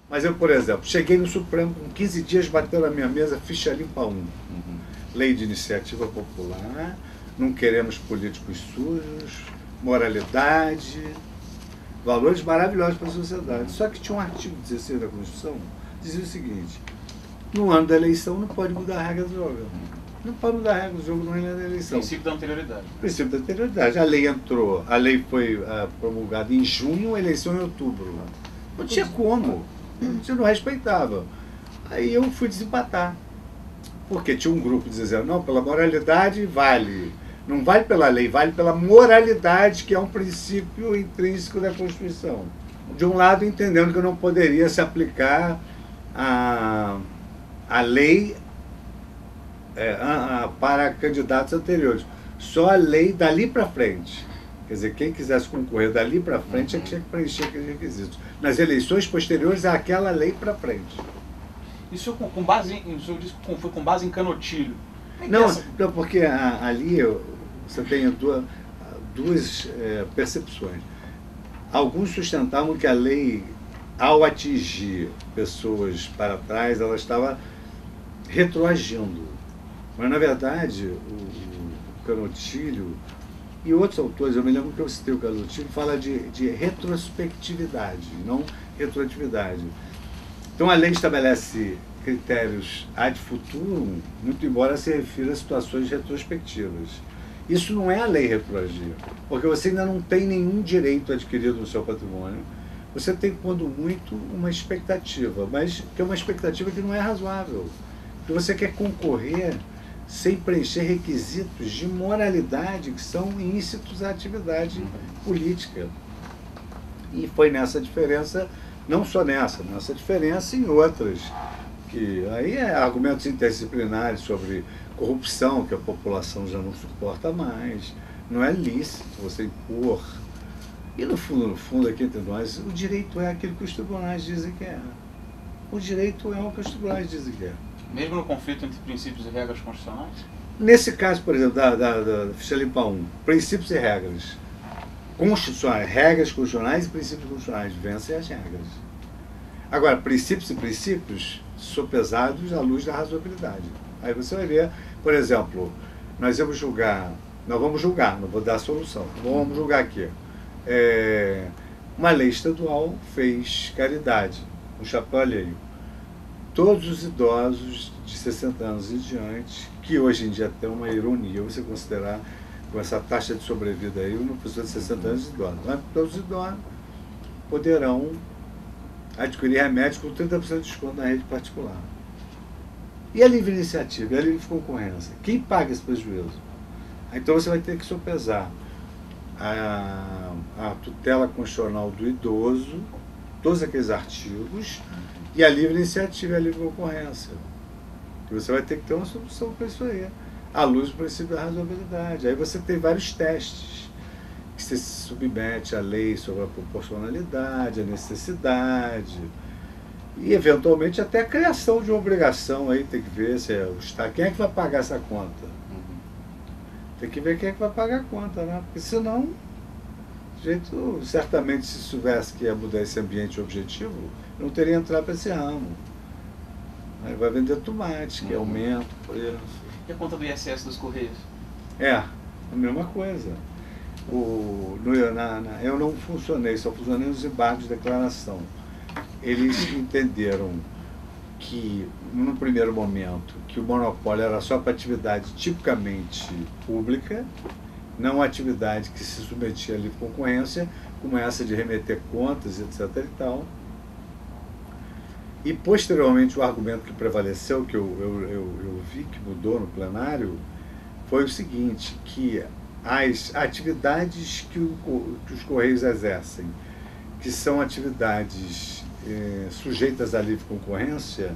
Mas eu, por exemplo, cheguei no Supremo com 15 dias, bateu na minha mesa, ficha limpa 1. Lei de iniciativa popular, não queremos políticos sujos, moralidade, valores maravilhosos para a sociedade. Só que tinha um artigo 16 da Constituição que dizia o seguinte: no ano da eleição não pode mudar a regra do jogo. Não pode mudar a regra do jogo no ano da eleição. Princípio da anterioridade. Princípio da anterioridade. A lei entrou, a lei foi promulgada em junho, a eleição em outubro. Não tinha como. Você não respeitava. Aí eu fui desempatar. Porque tinha um grupo dizendo, não, pela moralidade vale. Não vale pela lei, vale pela moralidade, que é um princípio intrínseco da Constituição. De um lado, entendendo que não poderia se aplicar a lei para candidatos anteriores. Só a lei dali para frente. Quer dizer, quem quisesse concorrer dali para frente é que tinha que preencher aqueles requisitos. Nas eleições posteriores, àquela lei para frente. Isso com base em, foi com base em Canotilho. Não, porque ali você tem duas percepções. Alguns sustentavam que a lei, ao atingir pessoas para trás, ela estava retroagindo. Mas, na verdade, o Canotilho e outros autores, eu me lembro que eu citei o Canotilho, fala de retrospectividade, não retroatividade. Então, a lei estabelece critérios ad futurum, muito embora se refira a situações retrospectivas. Isso não é a lei retroagir, porque você ainda não tem nenhum direito adquirido no seu patrimônio. Você tem, quando muito, uma expectativa, mas que é uma expectativa que não é razoável. Porque você quer concorrer sem preencher requisitos de moralidade que são íncitos à atividade política. E foi nessa diferença, não só nessa diferença em outras, que aí é argumentos interdisciplinares sobre corrupção, que a população já não suporta mais, não é lícito você impor. E no fundo, aqui entre nós, o direito é aquilo que os tribunais dizem que é. O direito é o que os tribunais dizem que é. Mesmo no conflito entre princípios e regras constitucionais? Nesse caso, por exemplo, da ficha limpa 1, princípios e regras constitucionais, regras constitucionais e princípios constitucionais, vencem as regras. Agora, princípios e princípios sopesados à luz da razoabilidade. Aí você vai ver, por exemplo, nós vamos julgar, não vou dar a solução, vamos julgar aqui. Uma lei estadual fez caridade, um chapéu alheio. Todos os idosos de 60 anos em diante, que hoje em dia tem uma ironia, você considerar com essa taxa de sobrevida aí, uma pessoa de 60 anos idosa. Mas todos os idosos poderão adquirir remédios com 30% de desconto na rede particular. E a livre iniciativa, e a livre concorrência? Quem paga esse prejuízo? Então você vai ter que sopesar a tutela constitucional do idoso, todos aqueles artigos, e a livre iniciativa e a livre concorrência. E você vai ter que ter uma solução para isso aí, à luz do princípio da razoabilidade. Aí você tem vários testes que você se submete à lei sobre a proporcionalidade, a necessidade, e eventualmente até a criação de uma obrigação. Aí tem que ver se o Estado, quem é que vai pagar essa conta. Tem que ver quem é que vai pagar a conta, né? Porque senão, certamente se soubesse que ia mudar esse ambiente objetivo, não teria entrado para esse ramo. Aí vai vender tomate, que aumenta, preço. E a conta do ISS dos Correios? A mesma coisa. Eu não funcionei, só funcionei nos embargos de declaração. Eles entenderam que, no primeiro momento, que o monopólio era só para atividade tipicamente pública, não atividade que se submetia à livre concorrência, como essa de remeter contas, etc. e tal. E, posteriormente, o argumento que prevaleceu, que eu vi que mudou no plenário, foi o seguinte, que as atividades que os Correios exercem, que são atividades sujeitas à livre concorrência,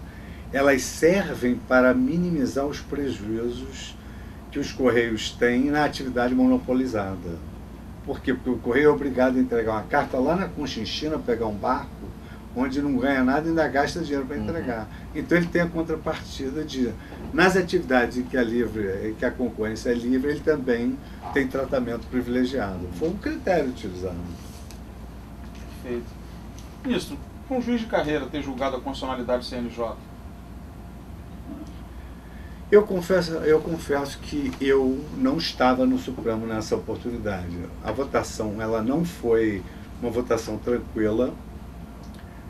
elas servem para minimizar os prejuízos que os Correios têm na atividade monopolizada. Por quê? Porque o Correio é obrigado a entregar uma carta lá na Conchinchina, pegar um barco, onde não ganha nada e ainda gasta dinheiro para entregar. Então ele tem a contrapartida de, nas atividades em que a concorrência é livre, ele também tem tratamento privilegiado. Foi um critério utilizado. Perfeito. Ministro, para um juiz de carreira ter julgado a constitucionalidade do CNJ? Eu confesso que eu não estava no Supremo nessa oportunidade. A votação ela não foi uma votação tranquila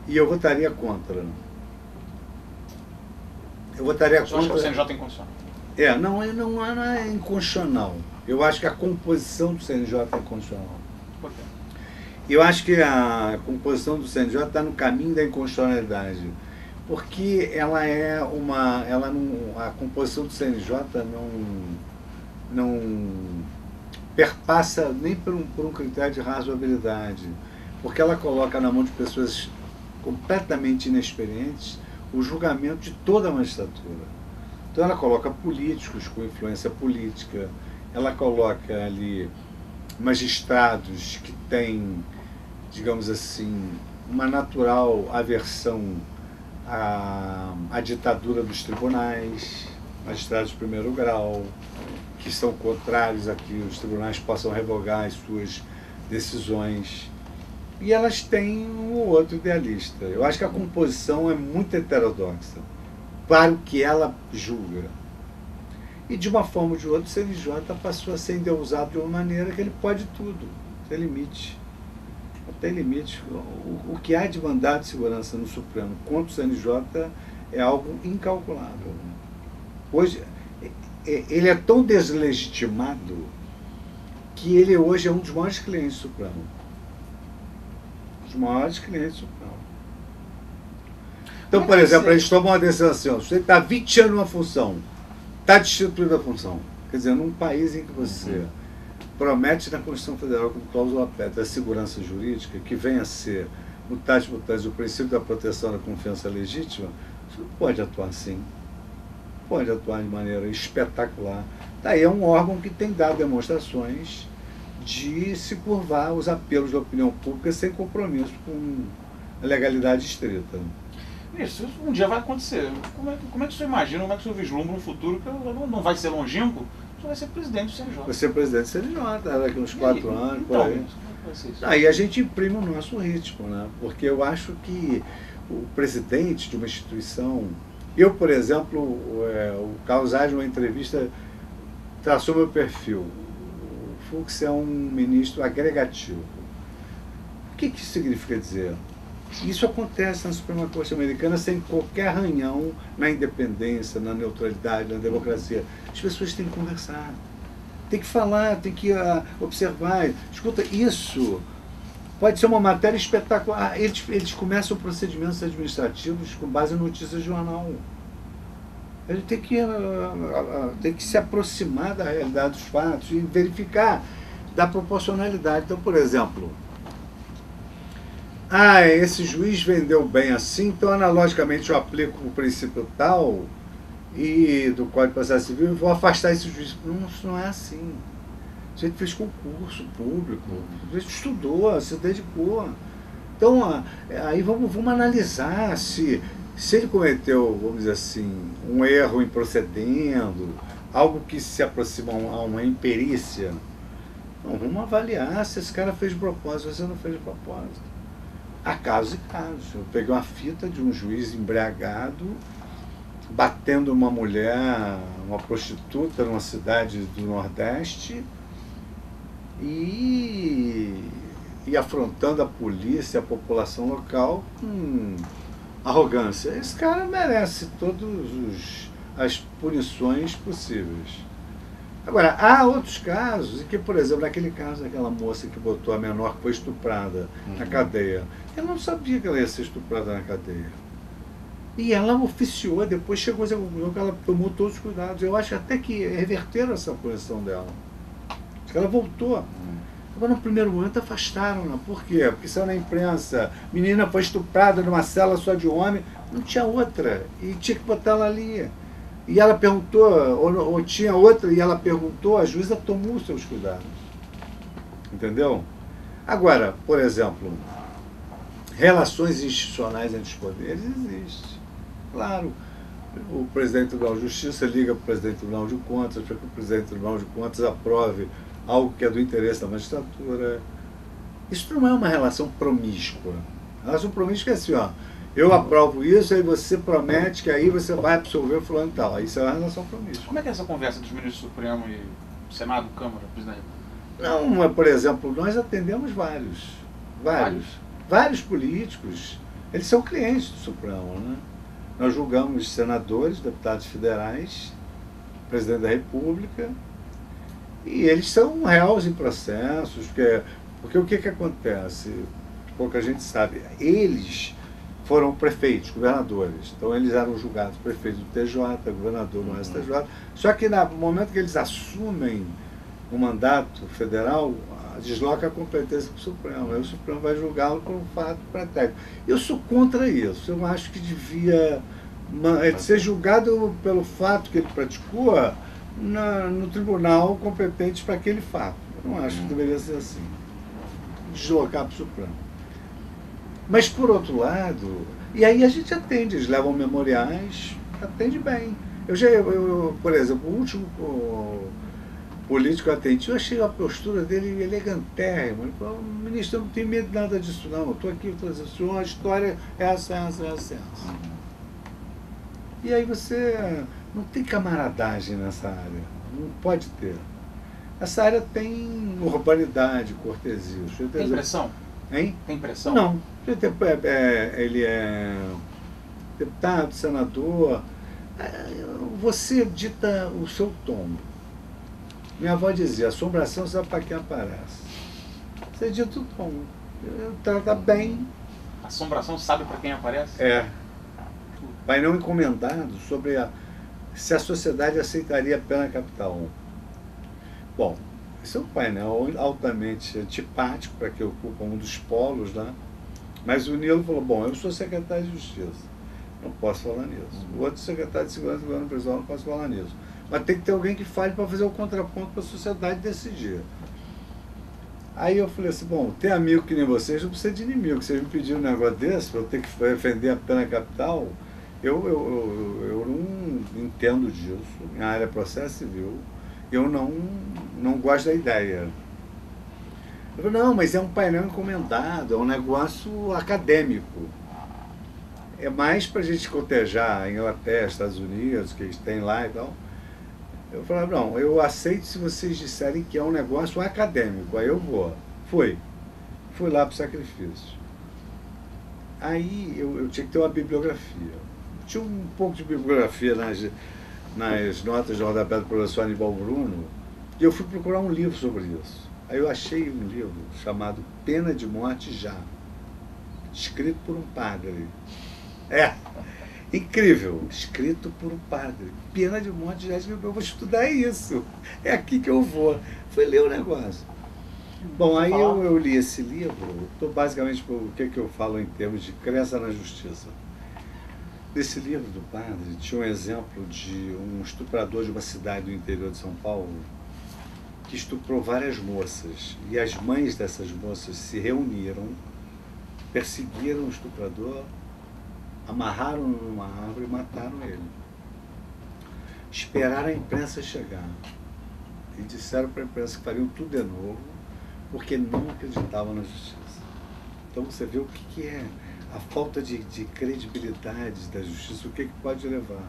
e eu votaria contra. Eu votaria Você acha que o contra. CNJ tem condição? Não é inconstitucional. Eu acho que a composição do CNJ é inconstitucional. Por quê? Eu acho que a composição do CNJ está no caminho da inconstitucionalidade. Porque ela é uma. A composição do CNJ não perpassa nem por um critério de razoabilidade. Porque ela coloca na mão de pessoas completamente inexperientes o julgamento de toda a magistratura. Então ela coloca políticos com influência política, ela coloca ali magistrados que têm, digamos assim, uma natural aversão à ditadura dos tribunais, magistrados de primeiro grau, que são contrários a que os tribunais possam revogar as suas decisões. E elas têm um ou outro idealista. Eu acho que a composição é muito heterodoxa para o que ela julga. E de uma forma ou de outra, o CNJ passou a ser endeusado de uma maneira que ele pode tudo, tem limite. Tem limite. O que há de mandado de segurança no Supremo contra o CNJ é algo incalculável. Hoje, ele é tão deslegitimado que ele hoje é um dos maiores clientes do Supremo. Os maiores clientes do Supremo. Então, por exemplo, a gente toma uma decisão assim, ó, você está 20 anos numa função, está destituído da função. Quer dizer, num país em que você promete na Constituição Federal como cláusula pétrea a segurança jurídica, que venha a ser mutatis mutandis o princípio da proteção da confiança legítima, você não pode atuar assim. Pode atuar de maneira espetacular. Daí é um órgão que tem dado demonstrações de se curvar aos apelos da opinião pública sem compromisso com a legalidade estrita. Isso um dia vai acontecer. Como é que o senhor imagina, como é que o senhor vislumbra um futuro que não vai ser longínquo? O senhor vai ser presidente do CNJ. Vai ser presidente do CNJ, daqui uns 4 anos, por aí. Como é que vai ser isso? Aí a gente imprime o nosso ritmo, né? Porque eu acho que o presidente de uma instituição... Eu, por exemplo, o Carlos Aires, numa entrevista, traçou meu perfil. O Fux é um ministro agregativo. O que isso significa dizer? Isso acontece na Suprema Corte Americana sem qualquer arranhão na independência, na neutralidade, na democracia. As pessoas têm que conversar, têm que falar, têm que observar. Escuta, isso pode ser uma matéria espetacular. Eles começam procedimentos administrativos com base em notícias de jornal. Ele tem que se aproximar da realidade dos fatos e verificar da proporcionalidade. Então, por exemplo, esse juiz vendeu bem assim, então analogicamente eu aplico o princípio tal e do Código de Processo Civil e vou afastar esse juiz. Não, isso não é assim. A gente fez concurso público, a gente estudou, se dedicou. Então, aí vamos analisar se ele cometeu, vamos dizer assim, um erro em procedendo, algo que se aproxima a uma imperícia. Então, vamos avaliar se esse cara fez de propósito ou se não fez de propósito. Há casos e casos. Eu peguei uma fita de um juiz embriagado batendo uma mulher, uma prostituta, numa cidade do Nordeste e afrontando a polícia, a população local com arrogância. Esse cara merece todas as punições possíveis. Agora, há outros casos em que, por exemplo, naquele caso daquela moça que botou a menor que foi estuprada na cadeia, ela não sabia que ela ia ser estuprada na cadeia. E ela oficiou, depois chegou a essa conclusão que ela tomou todos os cuidados. Eu acho até que reverteram essa punição dela. Acho que ela voltou. Agora, no primeiro momento, afastaram-na. Por quê? Porque saiu na imprensa, menina foi estuprada numa cela só de homem, não tinha outra, e tinha que botar ela ali. E ela perguntou, ou tinha outra, e ela perguntou, a juíza tomou os seus cuidados. Entendeu? Agora, por exemplo, relações institucionais entre os poderes existem. Claro, o presidente do Tribunal de Justiça liga para o presidente do Tribunal de Contas para que o presidente do Tribunal de Contas aprove algo que é do interesse da magistratura. Isso não é uma relação promíscua. Relação promíscua é assim, ó, eu aprovo isso, aí você promete que aí você vai absolver o fulano e tal. Aí isso é uma relação promíscua. Como é que é essa conversa dos ministros do Supremo e Senado, Câmara, presidente? Não, mas, por exemplo, nós atendemos vários políticos. Eles são clientes do Supremo, né? Nós julgamos senadores, deputados federais, presidente da República, e eles são réus em processos, porque o que acontece? Pouca gente sabe. Eles foram prefeitos, governadores. Então eles eram julgados prefeito do TJ, governador no STJ. Só que no momento que eles assumem o mandato federal, desloca a competência para o Supremo. Aí o Supremo vai julgá-lo por um fato pretérito. Eu sou contra isso. Eu acho que devia ser julgado pelo fato que ele praticou no tribunal competente para aquele fato. Eu não acho que deveria ser assim. Deslocar para o Supremo. Mas, por outro lado, e aí a gente atende, eles levam memoriais, atende bem. Por exemplo, o último político que eu atendi, eu achei a postura dele elegantérrima. Ele falou, ministro, eu não tenho medo de nada disso não, eu estou aqui trazendo a história é essa. E aí você não tem camaradagem nessa área, não pode ter. Essa área tem urbanidade, cortesia. Tem pressão? Hein? Tem pressão? Não. Ele é deputado, senador. Você dita o seu tom. Minha avó dizia, assombração sabe para quem aparece. Você dita o tom. Trata bem. Assombração sabe para quem aparece? É. Painel encomendado sobre se a sociedade aceitaria a pena capital. Bom, esse é um painel altamente antipático para que ocupa um dos polos lá. Mas o Nilo falou, bom, eu sou secretário de Justiça, não posso falar nisso. O outro secretário de Segurança do Governo Presidencial não posso falar nisso. Mas tem que ter alguém que fale para fazer o contraponto para a sociedade decidir. Aí eu falei assim, bom, ter amigo que nem vocês não precisa de inimigo. Vocês me pediram um negócio desse para eu ter que defender a pena capital. Eu não entendo disso. Minha área é processo civil. Eu não gosto da ideia. Eu falei, não, mas é um painel encomendado, é um negócio acadêmico. É mais para a gente cotejar a Inglaterra, Estados Unidos, que eles têm lá e tal. Eu falei, não, eu aceito se vocês disserem que é um negócio acadêmico, aí eu vou. Fui lá para o sacrifício. Aí eu tinha que ter uma bibliografia. Tinha um pouco de bibliografia nas notas de rodapé do professor Aníbal Bruno, e eu fui procurar um livro sobre isso. Aí eu achei um livro chamado Pena de Morte Já, escrito por um padre. Incrível, escrito por um padre. Pena de Morte Já, eu vou estudar isso. É aqui que eu vou. Fui ler o negócio. Bom, aí eu li esse livro, estou basicamente por o que eu falo em termos de crença na justiça. Nesse livro do padre, tinha um exemplo de um estuprador de uma cidade do interior de São Paulo que estuprou várias moças. E as mães dessas moças se reuniram, perseguiram o estuprador, amarraram numa árvore e mataram ele. Esperaram a imprensa chegar. E disseram para a imprensa que fariam tudo de novo, porque não acreditavam na justiça. Então você vê o que é a falta de credibilidade da justiça, o que pode levar.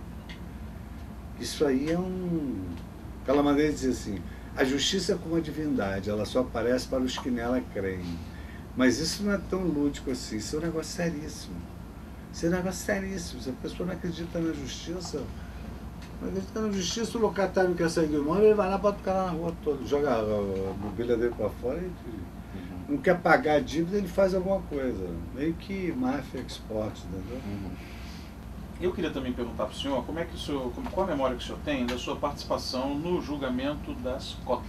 Isso aí é aquela maneira de dizer assim, a justiça é como a divindade, ela só aparece para os que nela creem. Mas isso não é tão lúdico assim, isso é um negócio seríssimo. Isso é um negócio seríssimo. Se a pessoa não acredita na justiça, o locatário não quer sair do imóvel, ele vai lá e bota o cara na rua toda, joga a mobília dele para fora e não quer pagar a dívida, ele faz alguma coisa. Meio que máfia export, entendeu? Eu queria também perguntar para o senhor, qual a memória que o senhor tem da sua participação no julgamento das cotas?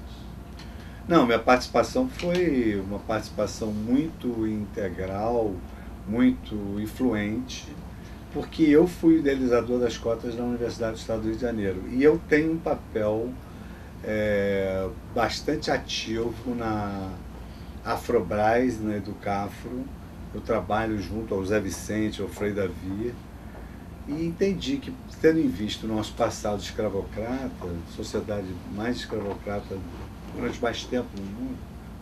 Não, minha participação foi uma participação muito integral, muito influente, porque eu fui idealizador das cotas na Universidade do Estado do Rio de Janeiro. E eu tenho um papel bastante ativo na Afrobras, na Educafro. Eu trabalho junto ao Zé Vicente, ao Frei Davi, e entendi que, tendo em vista o nosso passado escravocrata, sociedade mais escravocrata durante mais tempo no mundo,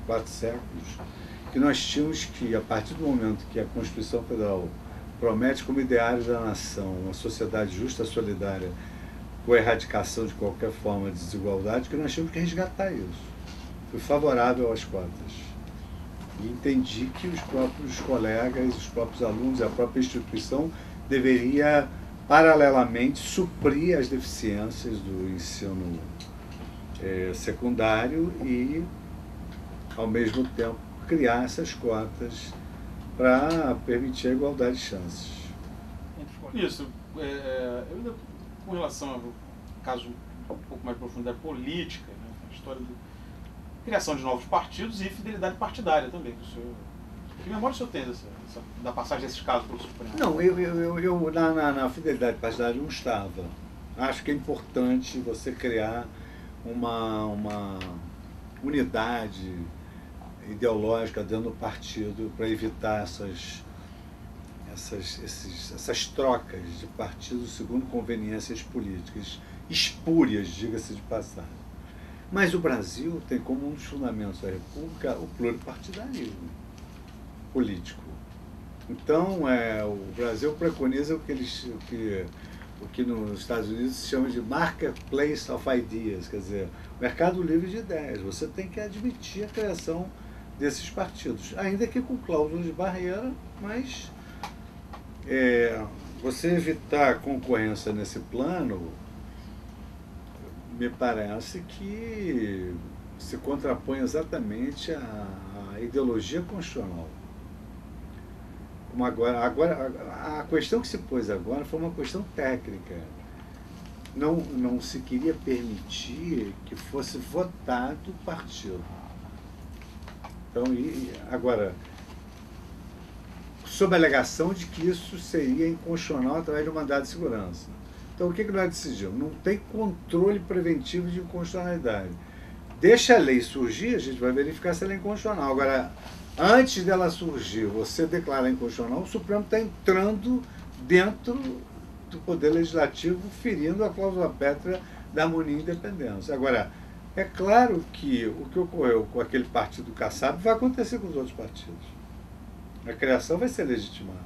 4 séculos, que nós tínhamos que, a partir do momento que a Constituição Federal promete como ideário da nação uma sociedade justa, solidária, com a erradicação de qualquer forma de desigualdade, que nós tínhamos que resgatar isso. Fui favorável às cotas. E entendi que os próprios colegas, os próprios alunos, a própria instituição deveria, paralelamente, suprir as deficiências do ensino secundário e, ao mesmo tempo, criar essas cotas para permitir a igualdade de chances. Isso. Eu ainda, com relação ao caso um pouco mais profundo da política, né, a história da criação de novos partidos e fidelidade partidária também. Que memória o senhor tem da passagem desses casos pelo Supremo? Não, eu na fidelidade partidária não estava. Acho que é importante você criar uma unidade ideológica dentro do partido para evitar essas trocas de partidos segundo conveniências políticas espúrias, diga-se de passagem. Mas o Brasil tem como um dos fundamentos da República o pluripartidarismo político. Então, o Brasil preconiza o que nos Estados Unidos se chama de marketplace of ideas, quer dizer, mercado livre de ideias. Você tem que admitir a criação desses partidos, ainda que com cláusulas de barreira, mas você evitar a concorrência nesse plano, me parece que se contrapõe exatamente à ideologia constitucional. Como agora, a questão que se pôs agora foi uma questão técnica. Não se queria permitir que fosse votado o partido. Então, agora, sob a alegação de que isso seria inconstitucional através do mandado de segurança. Então, o que nós decidimos? Não tem controle preventivo de inconstitucionalidade. Deixa a lei surgir, a gente vai verificar se ela é inconstitucional. Agora, antes dela surgir, você declarar inconstitucional, o Supremo está entrando dentro do Poder Legislativo, ferindo a cláusula pétrea da harmonia e independência. Agora, é claro que o que ocorreu com aquele partido Kassab vai acontecer com os outros partidos. A criação vai ser legitimada.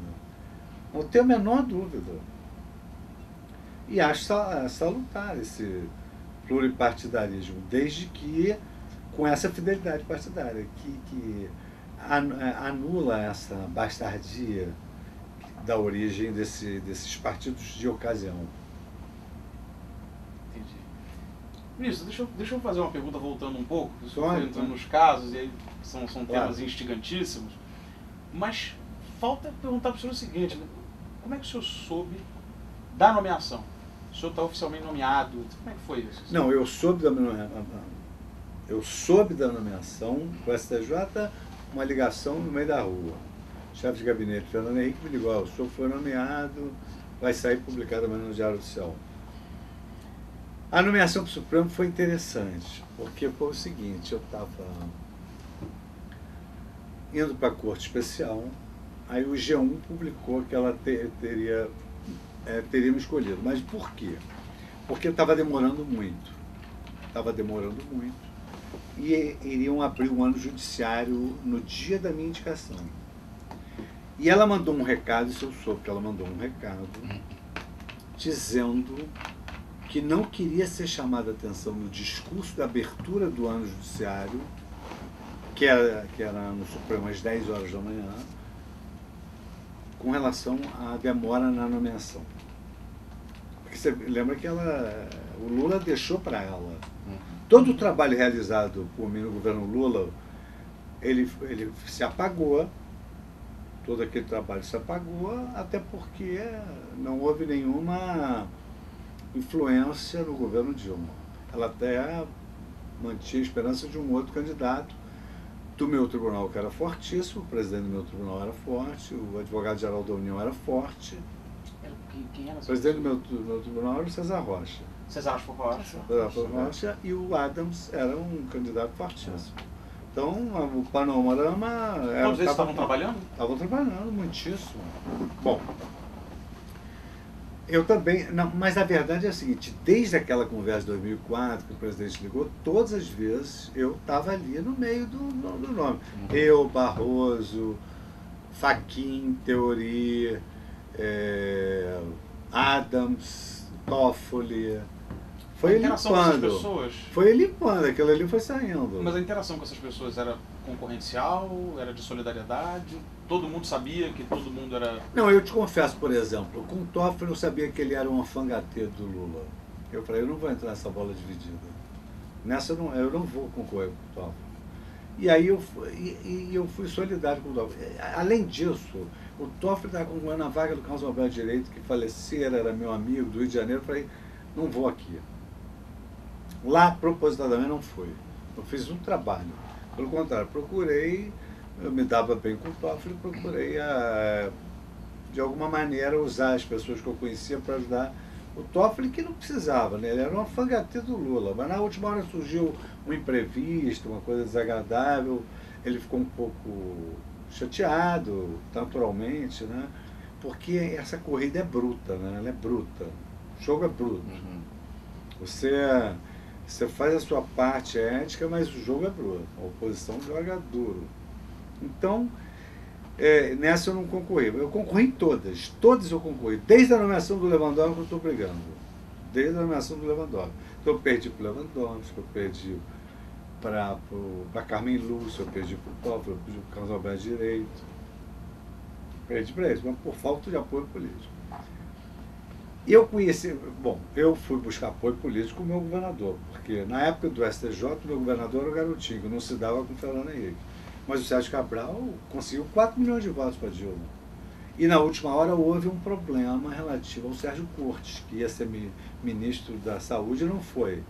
Não tenho a menor dúvida. E acho salutar esse pluripartidarismo, desde que com essa fidelidade partidária, que anula essa bastardia da origem desses partidos de ocasião. Entendi. Ministro, deixa eu fazer uma pergunta voltando um pouco, entrando nos casos, e aí são temas instigantíssimos, mas falta perguntar para o senhor o seguinte, né? Como é que o senhor soube da nomeação? O senhor está oficialmente nomeado, como é que foi isso? Não, eu soube da nomeação, o STJ, uma ligação no meio da rua. O chefe de gabinete, Fernando Henrique, me ligou, o senhor foi nomeado, vai sair publicado amanhã no Diário Oficial. A nomeação para o Supremo foi interessante, porque foi o seguinte, eu estava indo para a Corte Especial, aí o G1 publicou que ela teria me escolhido. Mas por quê? Porque estava demorando muito. E iriam abrir o ano judiciário no dia da minha indicação. E ela mandou um recado, isso eu soube que ela mandou um recado, dizendo que não queria ser chamada a atenção no discurso da abertura do ano judiciário, que era no Supremo às 10 horas da manhã, com relação à demora na nomeação. Porque você lembra que o Lula deixou para ela. Todo o trabalho realizado por mim no governo Lula, ele se apagou, todo aquele trabalho se apagou, até porque não houve nenhuma influência no governo Dilma. Ela até mantinha a esperança de um outro candidato do meu tribunal, que era fortíssimo, o presidente do meu tribunal era forte, o advogado-geral da União era forte. Quem era? O presidente do meu tribunal era o César Rocha. César Rocha e o Adams era um candidato fortíssimo. Então, o panorama... Todos eles estavam trabalhando? Estavam trabalhando muitíssimo. Bom, Eu também, não, mas a verdade é a seguinte, desde aquela conversa de 2004 que o presidente ligou, todas as vezes eu estava ali no meio do nome. Eu, Barroso, Fachin, Theory, Adams, Toffoli. Foi limpando. Foi limpando, aquilo ali foi saindo. Mas a interação com essas pessoas era concorrencial, era de solidariedade? Todo mundo sabia que todo mundo era... Não, eu te confesso, por exemplo, com o Toffoli eu sabia que ele era um alfangateiro do Lula. Eu falei, eu não vou entrar nessa bola dividida. Nessa eu não vou concorrer com o Toffoli. E aí eu fui solidário com o Toffoli. Além disso, o Toffoli estava concorrendo na vaga do Carlos Alberto Direito, que falecera, era meu amigo do Rio de Janeiro. Eu falei, não vou aqui. Lá, propositadamente, não fui. Eu fiz um trabalho. Pelo contrário, procurei, eu me dava bem com o Toffoli, procurei, de alguma maneira, usar as pessoas que eu conhecia para ajudar o Toffoli, que não precisava, né? Ele era um alfangateiro do Lula, mas na última hora surgiu um imprevisto, uma coisa desagradável, ele ficou um pouco chateado, naturalmente, né? Porque essa corrida é bruta, né? Ela é bruta, o jogo é bruto. Você faz a sua parte ética, mas o jogo é bruto. A oposição joga duro. Então, nessa eu não concorri. Eu concorri em todas. Todas eu concorri. Desde a nomeação do Lewandowski eu estou brigando. Desde a nomeação do Lewandowski. Então eu perdi para o Lewandowski, eu perdi para Carmen Lúcia, eu perdi para o Toffoli, eu perdi para o Carlos Alberto Direito. Perdi para eles, mas por falta de apoio político. Eu conheci, bom, eu fui buscar apoio político com o meu governador, porque na época do STJ, o meu governador era o Garotinho, que não se dava com o Fernando Henrique. Mas o Sérgio Cabral conseguiu 4 milhões de votos para Dilma. E na última hora houve um problema relativo ao Sérgio Cortes, que ia ser ministro da Saúde e não foi.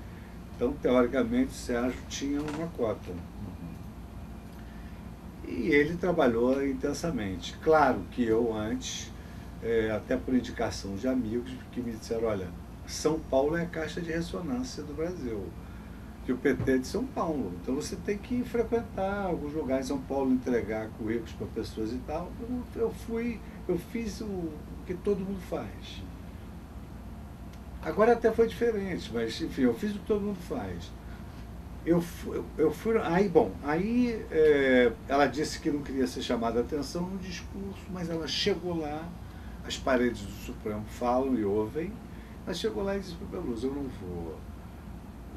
Então, teoricamente, o Sérgio tinha uma cota. E ele trabalhou intensamente. Claro que eu antes... até por indicação de amigos que me disseram, olha, São Paulo é a caixa de ressonância do Brasil, que o PT é de São Paulo, então você tem que frequentar alguns lugares em São Paulo, entregar currículos para pessoas e tal. Eu fiz o que todo mundo faz. Agora até foi diferente, mas enfim, eu fiz o que todo mundo faz. Eu fui, aí ela disse que não queria ser chamada a atenção no discurso, mas ela chegou lá. As paredes do Supremo falam e ouvem, mas chegou lá e disse para o Beluso, eu não vou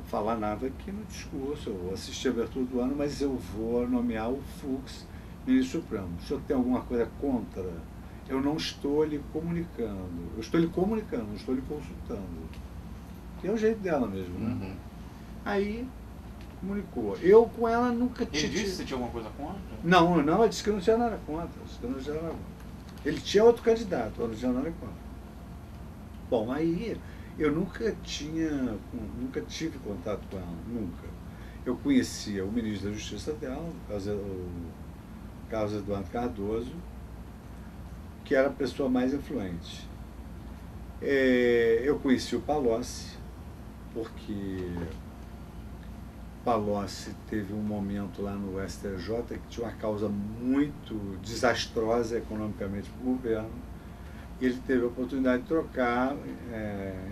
falar nada aqui no discurso, eu vou assistir a abertura do ano, mas eu vou nomear o Fux ministro Supremo. O senhor tem alguma coisa contra? Eu não estou lhe comunicando. Eu estou lhe comunicando, não estou lhe consultando. Que é o jeito dela mesmo, né? Aí comunicou. Eu com ela nunca tinha... Ele disse que tinha alguma coisa contra? Não, ela disse que não tinha nada contra. Ele tinha outro candidato, eu não tinha nada contra. Bom, aí eu nunca tive contato com ela, nunca. Eu conhecia o ministro da Justiça dela, o Carlos Eduardo Cardoso, que era a pessoa mais influente. Eu conheci o Palocci, porque Palocci teve um momento lá no STJ que tinha uma causa muito desastrosa economicamente para o governo, e ele teve a oportunidade de trocar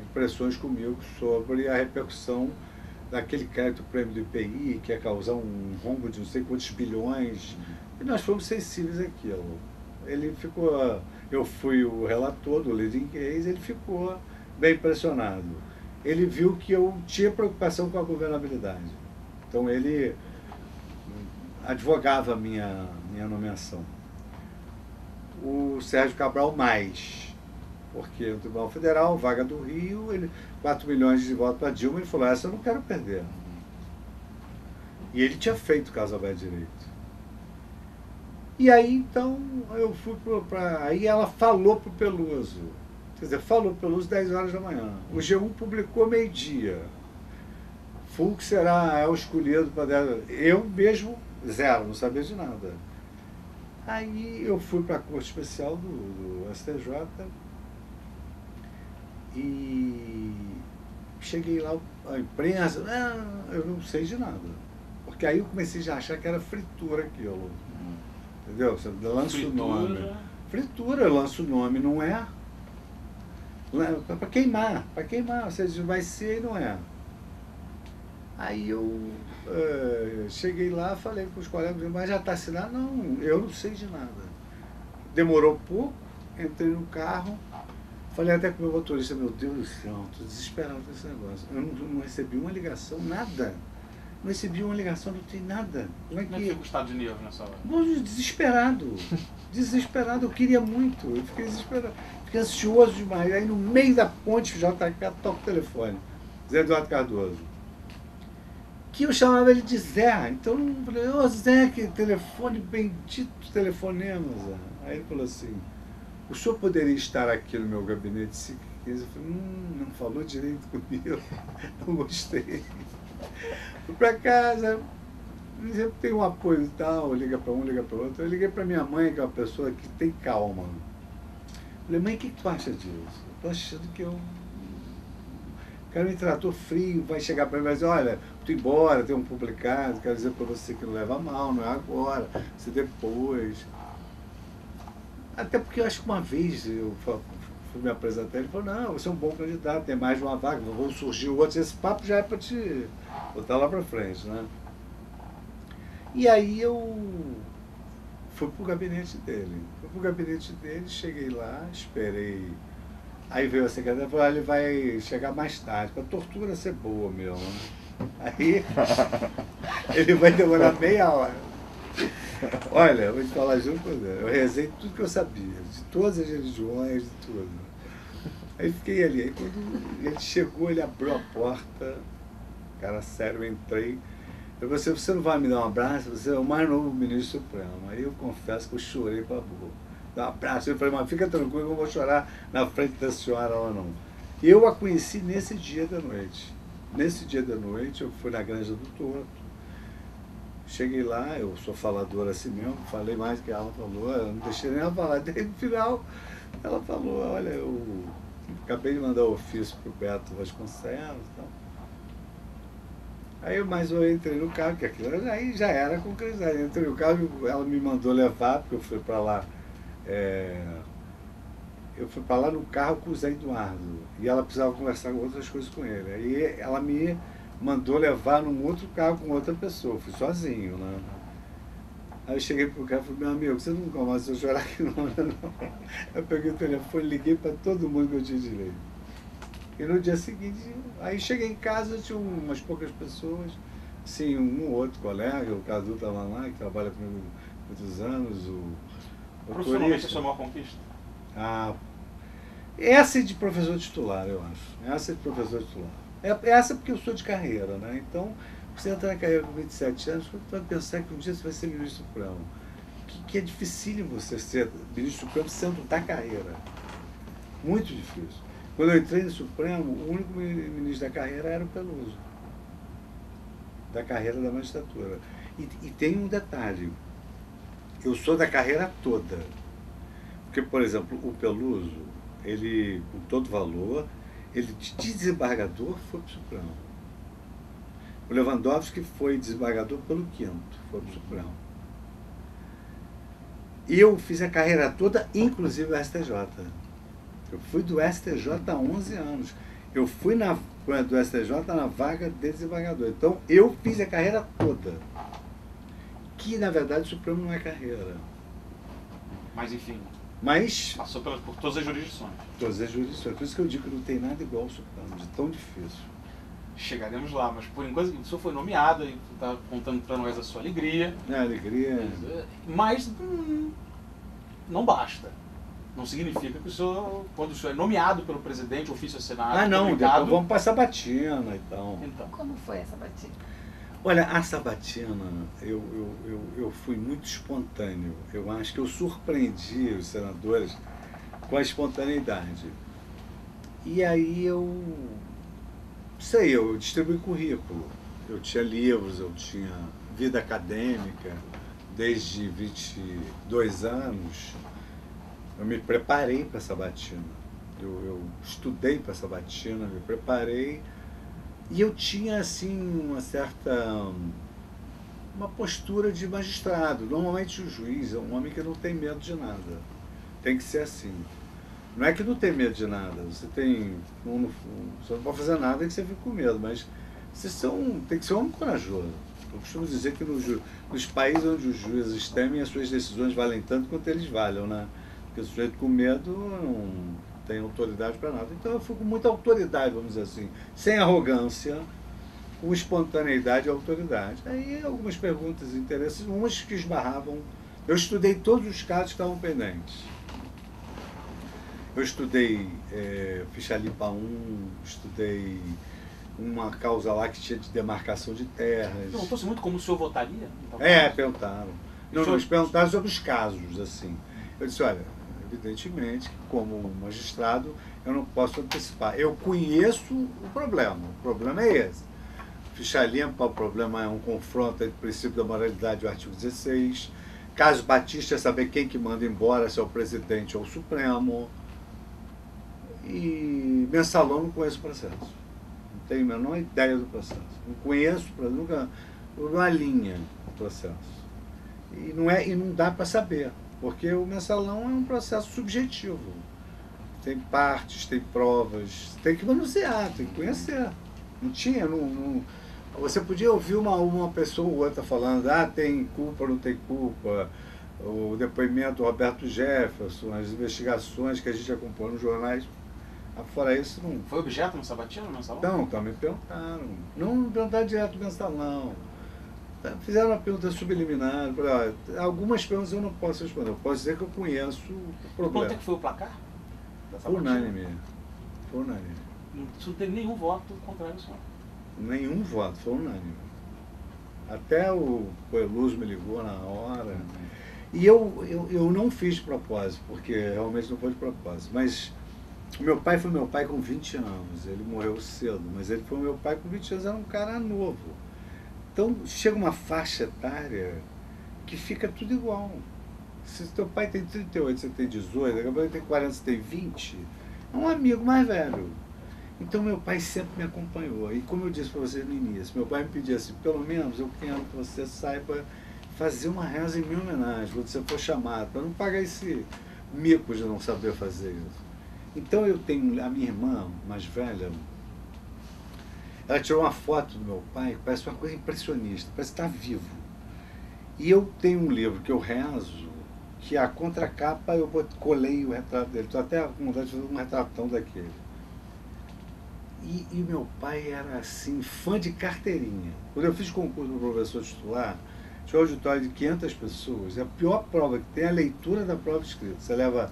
impressões comigo sobre a repercussão daquele crédito prêmio do IPI, que ia causar um rombo de não sei quantos bilhões, e nós fomos sensíveis àquilo. Ele ficou, eu fui o relator do leading case, ele ficou bem impressionado. Ele viu que eu tinha preocupação com a governabilidade. Então ele advogava a minha nomeação. O Sérgio Cabral mais, porque o Tribunal Federal, vaga do Rio, 4 milhões de votos para Dilma, ele falou, essa eu não quero perder. E ele tinha feito o caso Alberto Direito. E aí, então, eu fui aí ela falou para o Peluso. Quer dizer, falou para o Peluso 10 horas da manhã. O G1 publicou meio-dia. Fux é o escolhido para 10 horas. Eu mesmo, zero, não sabia de nada. Aí eu fui para a Corte Especial do STJ e cheguei lá, a imprensa, eu não sei de nada. Porque aí eu comecei já a achar que era fritura aquilo. Entendeu? Você lança o nome. Fritura, lança o nome, não é? Para queimar, ou seja, vai ser e não é. Aí eu cheguei lá, falei com os colegas, mas já está assinado? Não, eu não sei de nada. Demorou pouco, entrei no carro, falei até com o meu motorista, meu Deus do céu, estou desesperado com esse negócio. Eu não recebi uma ligação, nada. Não recebi uma ligação, não tem nada. Como é que fica o estado de nervo nessa hora? Desesperado. Desesperado, eu queria muito. Eu fiquei desesperado. Fiquei ansioso demais. Aí no meio da ponte, JK, toca o telefone. Zé Eduardo Cardoso. Que eu chamava ele de Zé. Então eu falei, ô Zé, que telefone, bendito telefonema, Zé. Aí ele falou assim, o senhor poderia estar aqui no meu gabinete se quis? Eu falei, não falou direito comigo. Não gostei. Fui pra casa, sempre tem um apoio e tal, liga para um, liga para outro. Eu liguei para minha mãe, que é uma pessoa que tem calma. Falei, mãe, o que tu acha disso? Eu tô achando que o cara me tratou frio, vai chegar para mim e vai dizer, olha, tô embora, tem um publicado, quero dizer para você que não leva a mal, não é agora, se depois. Até porque eu acho que uma vez eu fui me apresentar, ele falou, não, você é um bom candidato, tem mais de uma vaga, vão surgir outros, esse papo já é para te botar lá para frente, né? E aí eu fui pro gabinete dele. Cheguei lá, esperei. Aí veio a secretária e falou, ele vai chegar mais tarde, para a tortura ser boa mesmo. Aí ele vai demorar meia hora. Olha, eu vou te falar junto com você, eu rezei tudo que eu sabia, de todas as religiões, de tudo. Aí fiquei ali, aí quando ele chegou, ele abriu a porta, cara sério, eu entrei. Eu falei, você não vai me dar um abraço? Você é o mais novo ministro supremo. Aí eu confesso que eu chorei para boa. Dá um abraço. Eu falei, mas fica tranquilo, eu não vou chorar na frente da senhora lá não. Eu a conheci nesse dia da noite. Nesse dia da noite, eu fui na Granja do Torto. Cheguei lá, eu sou falador assim mesmo, falei mais que ela falou, eu não deixei nem ela falar. Daí no final, ela falou, olha, eu acabei de mandar o ofício para o Beto Vasconcelos e tal. Aí mais eu entrei no carro, que aquilo aí já era concretizado. Eu entrei no carro, ela me mandou levar, porque eu fui para lá. Eu fui para lá no carro com o Zé Eduardo. E ela precisava conversar com outras coisas com ele. Aí ela me mandou levar num outro carro com outra pessoa. Eu fui sozinho, né? Aí eu cheguei pro carro e falei, meu amigo, você não começa a chorar aqui não, não. Eu peguei o telefone, liguei para todo mundo que eu tinha direito. E no dia seguinte, aí cheguei em casa, tinha umas poucas pessoas, sim, um ou outro colega, o Cadu estava lá, que trabalha comigo há muitos anos, o profissionalmente a sua maior conquista? Essa é de professor titular, eu acho. Essa é de professor titular. Essa porque eu sou de carreira, né? Então, você entra na carreira com 27 anos, você vai pensar que um dia você vai ser ministro supremo. Que é dificílimo você ser ministro supremo sendo da carreira. Muito difícil. Quando eu entrei no Supremo, o único ministro da carreira era o Peluso, da carreira da magistratura. E tem um detalhe, eu sou da carreira toda. Porque, por exemplo, o Peluso, ele, com todo valor, ele de desembargador foi para o Supremo. O Lewandowski foi desembargador pelo quinto, foi para o Supremo. E eu fiz a carreira toda, inclusive o STJ. Eu fui do STJ há 11 anos. Eu fui do STJ na vaga de desembargador. Então, eu fiz a carreira toda. Que, na verdade, o Supremo não é carreira. Mas, enfim. Passou por todas as jurisdições. Todas as jurisdições. Por isso que eu digo que não tem nada igual ao Supremo, de tão difícil. Chegaremos lá, mas por enquanto o senhor foi nomeado e está contando para nós a sua alegria. Alegria. Mas não basta. Não significa que o senhor, quando o senhor é nomeado pelo presidente, ofício assinado, não, publicado... depois vamos para a sabatina e tal. Então. Como foi a sabatina? Olha, a sabatina, eu fui muito espontâneo. Eu acho que eu surpreendi os senadores com a espontaneidade. E aí eu distribuí currículo. Eu tinha livros, eu tinha vida acadêmica, desde 22 anos. Eu me preparei para a sabatina, eu estudei para a sabatina, me preparei, e eu tinha, assim, uma postura de magistrado. Normalmente o juiz é um homem que não tem medo de nada, tem que ser assim. Não é que não tem medo de nada, você tem. Você não pode fazer nada que você fique com medo, mas tem que ser um homem corajoso. Eu costumo dizer que nos países onde os juízes temem, as suas decisões valem tanto quanto eles valham, né? Porque o sujeito com medo não tem autoridade para nada. Então eu fui com muita autoridade, vamos dizer assim, sem arrogância, com espontaneidade e autoridade. Aí algumas perguntas interessantes, umas que esbarravam. Eu estudei todos os casos que estavam pendentes. Eu estudei ficha limpa 1, estudei uma causa lá que tinha de demarcação de terras. Perguntou-se muito como o senhor votaria? Perguntaram. Não, eles perguntaram sobre os casos, assim. Eu disse, olha, evidentemente que como magistrado eu não posso antecipar. Eu conheço o problema é esse. Ficha limpa, o problema é um confronto entre o princípio da moralidade e o artigo 16. Caso Batista é saber quem que manda embora, se é o presidente ou o Supremo. E mensalão não conheço o processo. Não tenho a menor ideia do processo. Não conheço, nunca uma linha do processo. E não dá para saber, porque o mensalão é um processo subjetivo. Tem partes, tem provas, tem que manusear, tem que conhecer. Não tinha, você podia ouvir uma pessoa ou outra falando, tem culpa, não tem culpa, o depoimento do Roberto Jefferson, as investigações que a gente acompanha nos jornais. Fora isso, não. Foi objeto no Sabatino, no mensalão? Não, também perguntaram. Não perguntaram direto do mensalão. Fizeram uma pergunta subliminar. Algumas perguntas eu não posso responder. Eu posso dizer que eu conheço o problema. Quanto é que foi o placar? Unânime. Foi unânime. Não teve nenhum voto contrário, senhor? Nenhum voto, foi unânime. Até o Coeluz me ligou na hora. E eu não fiz de propósito, porque realmente não foi de propósito. Mas o meu pai foi meu pai com 20 anos. Ele morreu cedo, mas ele foi meu pai com 20 anos, era um cara novo. Então chega uma faixa etária que fica tudo igual. Se teu pai tem 38, você tem 18, daqui a pouco ele tem 40, você tem 20, é um amigo mais velho. Então meu pai sempre me acompanhou. E como eu disse para vocês no início, meu pai me pedia assim, pelo menos eu quero que você saiba fazer uma reza em minha homenagem, quando você for chamado, para não pagar esse mico de não saber fazer isso. Então eu tenho a minha irmã mais velha, ela tirou uma foto do meu pai, parece uma coisa impressionista, parece que está vivo. E eu tenho um livro que eu rezo, que a contracapa eu colei o retrato dele, estou até com vontade de fazer um retratão daquele. E meu pai era assim, fã de carteirinha. Quando eu fiz concurso para professor titular, tinha um auditório de 500 pessoas, e a pior prova que tem é a leitura da prova escrita. Você leva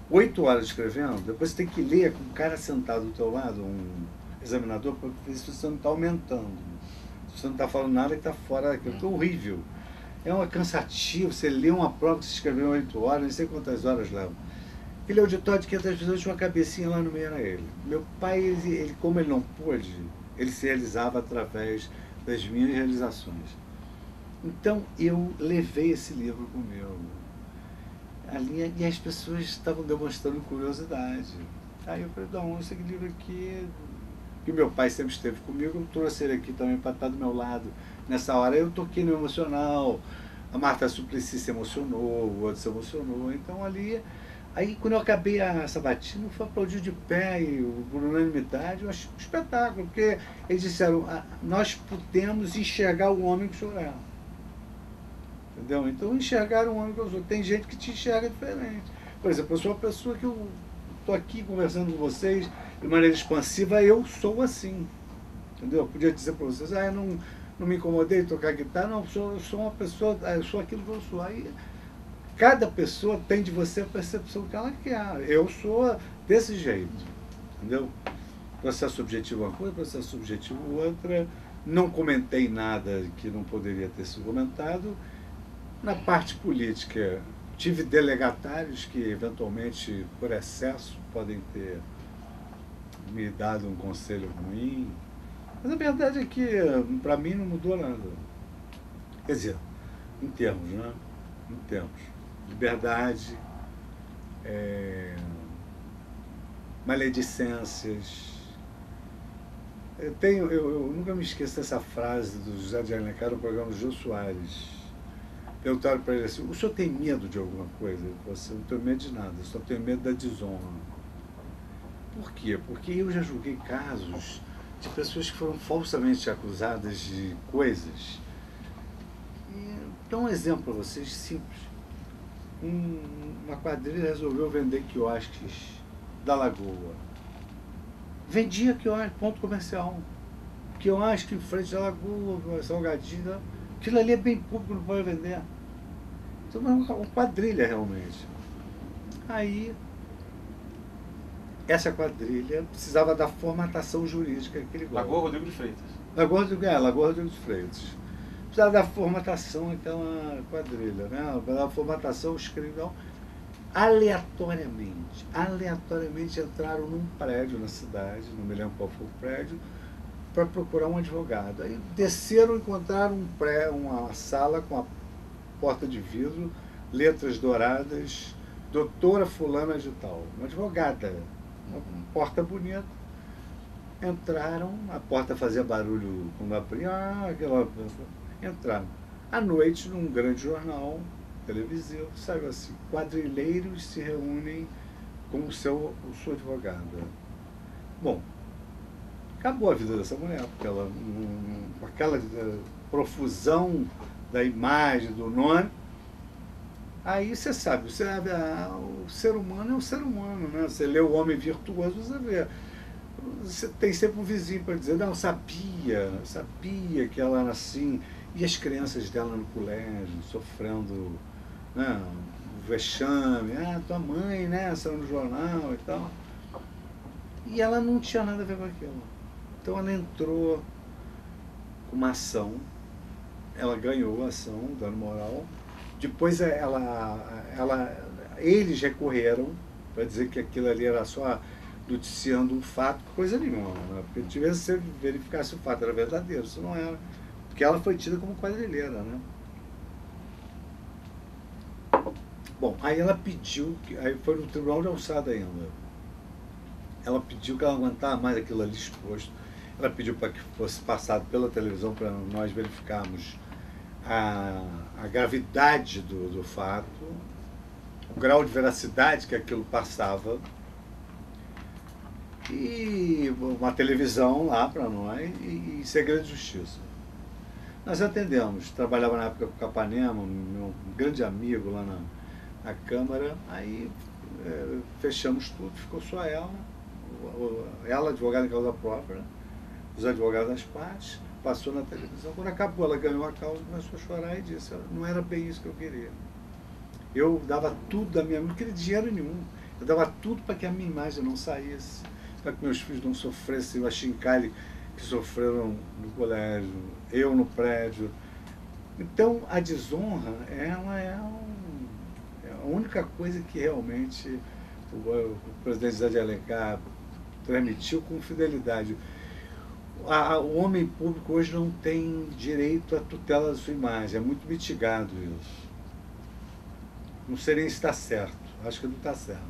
8 horas escrevendo, depois você tem que ler com um cara sentado do teu lado, um examinador, para ver se você não está aumentando. Se você não está falando nada que está fora daquilo. É horrível. É cansativo, você lê uma prova que se escreveu em 8 horas, não sei quantas horas leva. Aquele auditório de 500 pessoas tinha uma cabecinha lá no meio, era ele. Meu pai, ele, como ele não pôde, ele se realizava através das minhas realizações. Então eu levei esse livro comigo. Ali, e as pessoas estavam demonstrando curiosidade. Aí eu falei, não, esse livro aqui, que meu pai sempre esteve comigo, eu trouxe ele aqui também para estar do meu lado. Nessa hora eu toquei no emocional, a Marta Suplicy se emocionou, o outro se emocionou, então ali... Aí quando eu acabei a sabatina, foi aplaudido de pé, e por unanimidade, eu achei um espetáculo, porque eles disseram, nós podemos enxergar o homem que o senhor é. Entendeu? Então enxergaram o homem que eu sou. Tem gente que te enxerga diferente. Por exemplo, eu sou uma pessoa que eu estou aqui conversando com vocês de maneira expansiva, eu sou assim. Entendeu? Eu podia dizer para vocês, eu não me incomodei de tocar guitarra, não, eu sou uma pessoa, eu sou aquilo que eu sou. Aí, cada pessoa tem de você a percepção que ela quer. Eu sou desse jeito. Entendeu? Processo subjetivo uma coisa, processo subjetivo outra. Não comentei nada que não poderia ter sido comentado. Na parte política, tive delegatários que, eventualmente, por excesso, podem ter me dado um conselho ruim. Mas a verdade é que, para mim, não mudou nada. Quer dizer, em termos, né? Em termos. Liberdade, maledicências. Eu nunca me esqueço dessa frase do José de Alencar no programa do Jô Soares. Perguntaram para ele assim, o senhor tem medo de alguma coisa? Ele falou assim, eu não tenho medo de nada, eu só tenho medo da desonra. Por quê? Porque eu já julguei casos de pessoas que foram falsamente acusadas de coisas. E dou um exemplo para vocês, simples. Uma quadrilha resolveu vender quiosques da Lagoa. Vendia quiosque, ponto comercial. Quiosque em frente da Lagoa, Salgadinho. Aquilo ali é bem público, não pode vender. Então é uma quadrilha realmente. Aí, essa quadrilha precisava da formatação jurídica que ele gosta. Lagoa Rodrigo de Freitas. Lagoa Rodrigo de Freitas. Precisava da formatação daquela quadrilha, né? Da formatação escrita. Aleatoriamente entraram num prédio na cidade, não me lembro qual foi o prédio, para procurar um advogado. Aí desceram e encontraram uma sala com a porta de vidro, letras douradas, doutora fulana de tal, uma advogada, uma porta bonita. Entraram, a porta fazia barulho quando abria, entraram. À noite, num grande jornal televisivo, saiu assim: quadrilheiros se reúnem com sua advogada. Bom, acabou a vida dessa mulher, porque ela, com aquela profusão da imagem, do nome. Aí você sabe, o ser humano é um ser humano, né? Você lê O Homem Virtuoso, você vê. Você tem sempre um vizinho para dizer: não, sabia que ela era assim. E as crianças dela no colégio, sofrendo, né, vexame, tua mãe, né, saiu no jornal e tal. E ela não tinha nada a ver com aquilo. Então ela entrou com uma ação, ela ganhou a ação, dano moral. Depois eles recorreram para dizer que aquilo ali era só noticiando um fato, coisa nenhuma, né? Porque tivesse se verificasse o fato, era verdadeiro, isso não era. Porque ela foi tida como quadrilheira, né? Bom, aí ela pediu, aí foi no Tribunal de Alçada ainda. Ela pediu que ela aguentava mais aquilo ali exposto. Ela pediu para que fosse passado pela televisão para nós verificarmos a gravidade do fato, o grau de veracidade que aquilo passava. E uma televisão lá para nós e segredo de justiça. Nós atendemos, trabalhava na época com o Capanema, meu grande amigo lá na Câmara, aí fechamos tudo, ficou só ela, advogada em causa própria, os advogados das partes, passou na televisão. Quando acabou, ela ganhou a causa, começou a chorar e disse: não era bem isso que eu queria. Eu dava tudo da minha, não queria dinheiro nenhum, eu dava tudo para que a minha imagem não saísse, para que meus filhos não sofressem o achincalhe que sofreram no colégio, eu no prédio. Então, a desonra, ela é a única coisa que realmente o presidente José de Alencar transmitiu com fidelidade. O homem público hoje não tem direito à tutela da sua imagem, é muito mitigado isso. Não sei nem se está certo, acho que não está certo.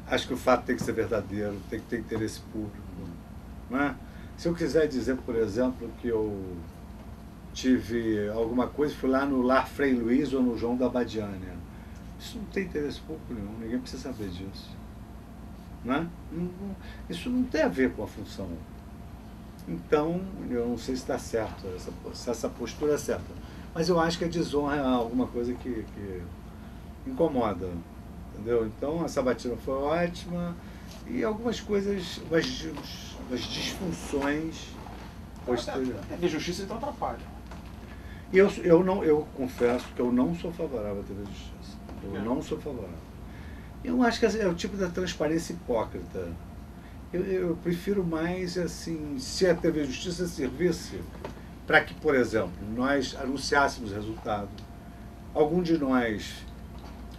Acho que o fato tem que ser verdadeiro, tem que ter interesse público. Não é? Se eu quiser dizer, por exemplo, que eu tive alguma coisa, fui lá no Lar Frei Luiz ou no João da Abadiânia, isso não tem interesse público nenhum, ninguém precisa saber disso. Não é? Isso não tem a ver com a função. Então, eu não sei se está certo, se essa postura é certa. Mas eu acho que a desonra é alguma coisa que incomoda. Entendeu? Então, a sabatina foi ótima e algumas coisas, umas disfunções posteriores. A TV Justiça então atrapalha. Eu confesso que eu não sou favorável à TV Justiça. Eu não sou favorável. Eu acho que é o tipo da transparência hipócrita. Eu prefiro mais, assim, se a TV Justiça servisse para que, por exemplo, nós anunciássemos resultado, algum de nós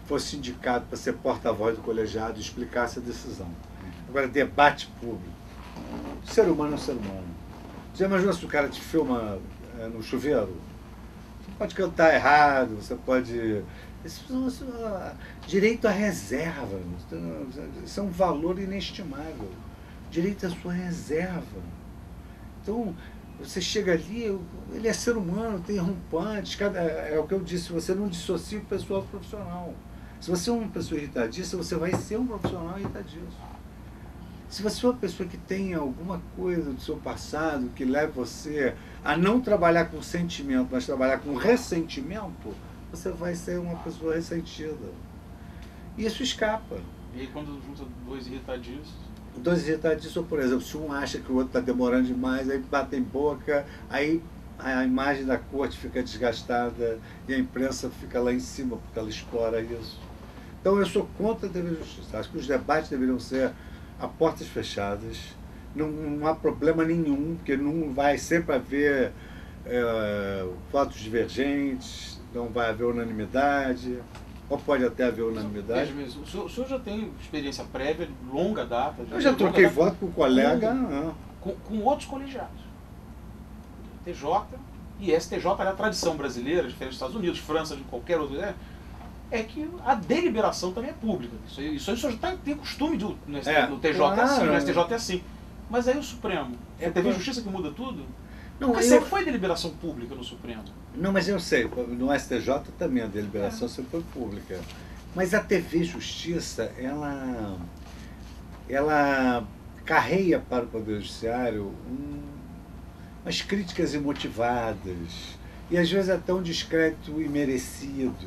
fosse indicado para ser porta-voz do colegiado e explicasse a decisão. Agora, debate público. Ser humano é ser humano. Você imagina se o cara te filma no chuveiro? Você pode cantar errado, você pode... Direito à reserva. Isso é um valor inestimável. Direito à sua reserva. Então, você chega ali, ele é ser humano, tem rompantes, é o que eu disse, você não dissocia o pessoal profissional. Se você é uma pessoa irritadiça, você vai ser um profissional irritadiço. Se você é uma pessoa que tem alguma coisa do seu passado que leve você a não trabalhar com sentimento, mas trabalhar com ressentimento, você vai ser uma pessoa ressentida. E isso escapa. E aí quando junta dois irritadiços? Dois irritadiços, por exemplo, se um acha que o outro está demorando demais, aí batem boca, aí a imagem da corte fica desgastada e a imprensa fica lá em cima porque ela explora isso. Então eu sou contra a TV Justiça. Acho que os debates deveriam ser a portas fechadas, não há problema nenhum, porque não vai sempre haver votos divergentes, não vai haver unanimidade, ou pode até haver unanimidade. O senhor já tem experiência prévia, de longa data. Eu já troquei voto com o colega. Com outros colegiados. TJ e STJ, a tradição brasileira, diferente dos Estados Unidos, França, de qualquer outro lugar, é que a deliberação também é pública. Isso aí o senhor já tem costume no TJ claro, é assim, no STJ é assim. Mas aí o Supremo, é a TV Justiça que muda tudo? Não, porque sempre foi deliberação pública no Supremo. Não, mas eu sei, no STJ também a deliberação sempre foi pública. Mas a TV Justiça, ela carreia para o Poder Judiciário umas críticas imotivadas, e às vezes até um descrédito imerecido.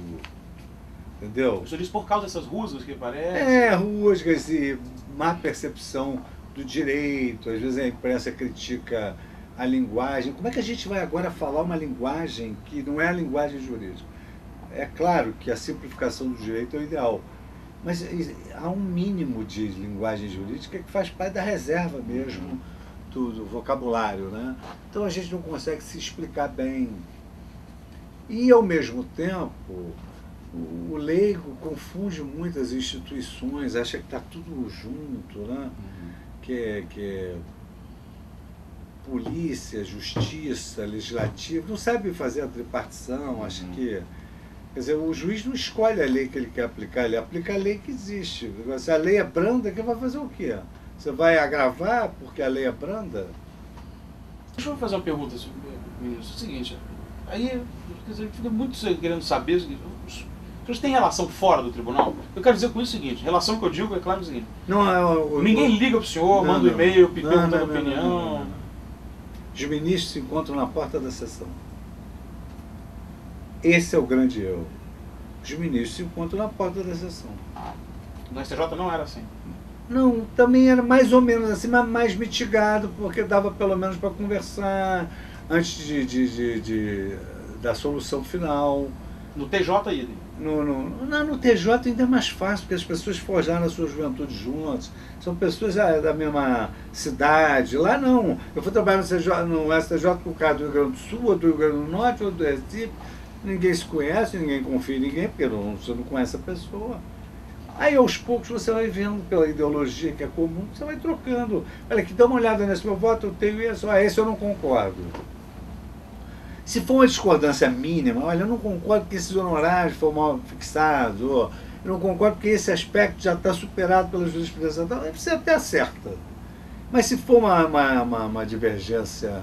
Entendeu? O senhor diz por causa dessas rusgas que parecem? Rusgas e má percepção do direito. Às vezes a imprensa critica a linguagem. Como é que a gente vai agora falar uma linguagem que não é a linguagem jurídica? É claro que a simplificação do direito é o ideal, mas há um mínimo de linguagem jurídica que faz parte da reserva mesmo do vocabulário, né? Então a gente não consegue se explicar bem. E, ao mesmo tempo, o leigo confunde muitas instituições, acha que está tudo junto, né? Que é polícia, justiça, legislativo, não sabe fazer a tripartição, acha que... Quer dizer, o juiz não escolhe a lei que ele quer aplicar, ele aplica a lei que existe. Se a lei é branda, que vai fazer o quê? Você vai agravar porque a lei é branda? Deixa eu fazer uma pergunta, ministro. É o seguinte, aí a gente fica muito querendo saber, os senhores têm relação fora do tribunal? Eu quero dizer com isso o seguinte, relação que eu digo é claro o seguinte, ninguém liga para o senhor, manda um e-mail, perguntando opinião. Não. Os ministros se encontram na porta da sessão. Esse é o grande erro. Os ministros se encontram na porta da sessão. No STJ não era assim? Não, também era mais ou menos assim, mas mais mitigado, porque dava pelo menos para conversar antes da solução final. No TJ idem? No TJ ainda é mais fácil, porque as pessoas forjaram a sua juventude juntas, são pessoas da mesma cidade. Lá não. Eu fui trabalhar no STJ com o cara do Rio Grande do Sul, outro do Rio Grande do Norte, outro do Recife. Ninguém se conhece, ninguém confia em ninguém, porque você não conhece a pessoa. Aí, aos poucos, você vai vendo pela ideologia que é comum, você vai trocando. Olha aqui, dá uma olhada nesse meu voto, eu tenho isso, esse eu não concordo. Se for uma discordância mínima, olha, eu não concordo que esses honorários foram mal fixados, ou eu não concordo porque esse aspecto já está superado pela jurisprudência, então, você até acerta. Mas se for uma divergência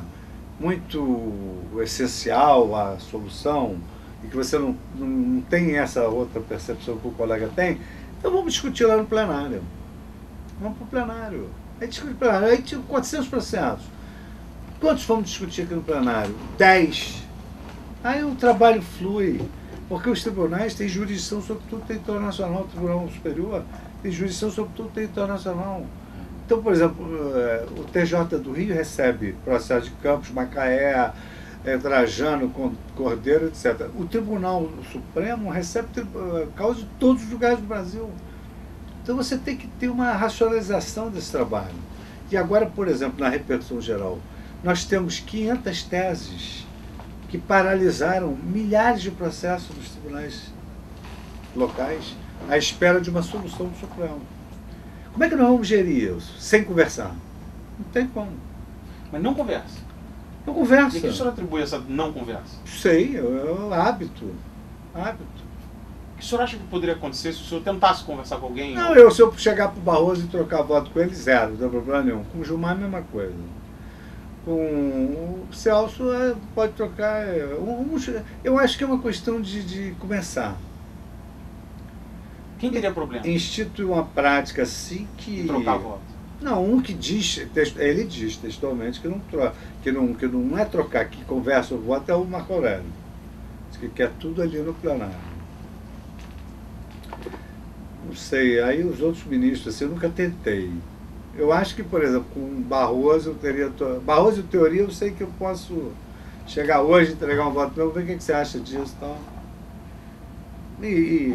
muito essencial à solução, e que você não tem essa outra percepção que o colega tem, então vamos discutir lá no plenário. Vamos para o plenário. Aí discute no plenário. Aí tinha 400 processos. Quantos vamos discutir aqui no plenário? 10. Aí o trabalho flui. Porque os tribunais têm jurisdição sobre todo o território nacional. O Tribunal Superior tem jurisdição sobre todo o território nacional. Então, por exemplo, o TJ do Rio recebe processo de Campos, Macaé, Trajano, Cordeiro, etc. O Tribunal Supremo recebe causa de todos os lugares do Brasil. Então você tem que ter uma racionalização desse trabalho. E agora, por exemplo, na repercussão geral, nós temos 500 teses que paralisaram milhares de processos dos tribunais locais à espera de uma solução do Supremo. Como é que nós vamos gerir isso? Sem conversar? Não tem como. Mas não conversa? Não conversa. E que o senhor atribui essa não conversa? Sei, é hábito. Hábito. O que o senhor acha que poderia acontecer se o senhor tentasse conversar com alguém? Não, se eu chegar para o Barroso e trocar voto com ele, zero, não tem problema nenhum. Com o Gilmar, a mesma coisa. Com o Celso, pode trocar. Eu acho que é uma questão de começar. Quem teria problema? Institui uma prática assim que... trocar voto. Não, um que diz, ele diz textualmente que não é trocar, que conversa o voto é o Marco Aurélio. Diz que quer tudo ali no plenário. Não sei, aí os outros ministros, assim, eu nunca tentei. Eu acho que, por exemplo, com Barroso eu teria... Barroso, em teoria, eu sei que eu posso chegar hoje, entregar um voto meu, ver o que você acha disso e tal.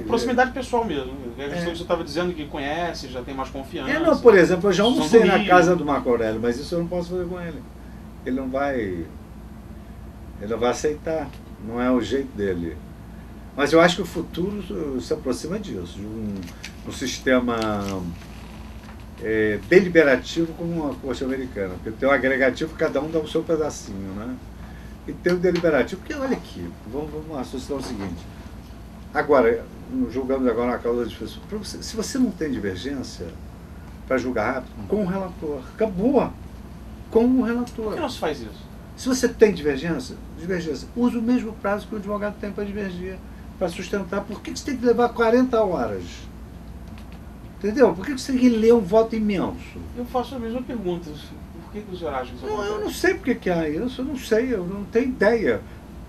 Proximidade pessoal mesmo. A questão que você estava dizendo que conhece, já tem mais confiança. Não, por exemplo, eu já almocei na casa do Marco Aurélio, mas isso eu não posso fazer com ele. Ele não vai aceitar. Não é o jeito dele. Mas eu acho que o futuro se aproxima disso, de um sistema deliberativo como uma corte americana. Porque tem o agregativo, cada um dá o seu pedacinho, né? E tem o deliberativo, porque olha aqui, vamos associar o seguinte. Agora, julgamos agora uma causa de pessoa. Se você não tem divergência para julgar rápido, com o relator. Acabou. Com o relator. Por que não se faz isso? Se você tem divergência, use o mesmo prazo que o advogado tem para divergir, para sustentar. Por que você tem que levar 40 horas? Entendeu? Por que você tem que ler um voto imenso? Eu faço a mesma pergunta. Por que o senhor acha que isso acontece? Eu não sei por que há isso, eu não sei, eu não tenho ideia.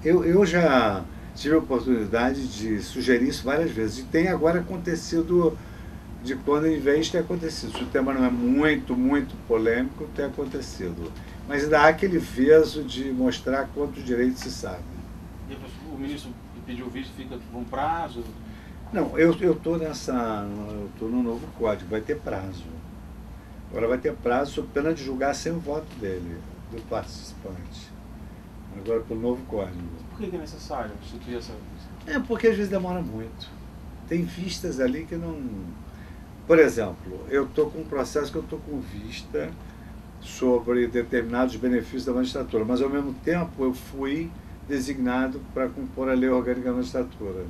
Eu já tive a oportunidade de sugerir isso várias vezes. E tem agora acontecido de quando em vez de ter acontecido. Se o tema não é muito, muito polêmico, tem acontecido. Mas ainda há aquele veso de mostrar quantos direitos se sabe. E o ministro pediu visto, fica por um prazo? Não, eu estou no novo código, vai ter prazo. Agora vai ter prazo sob pena de julgar sem o voto dele, do participante. Agora para o novo código. Por que é necessário instituir essa vista? Porque às vezes demora muito. Tem vistas ali que não... Por exemplo, eu estou com um processo que eu estou com vista sobre determinados benefícios da magistratura, mas ao mesmo tempo eu fui designado para compor a lei orgânica da magistratura.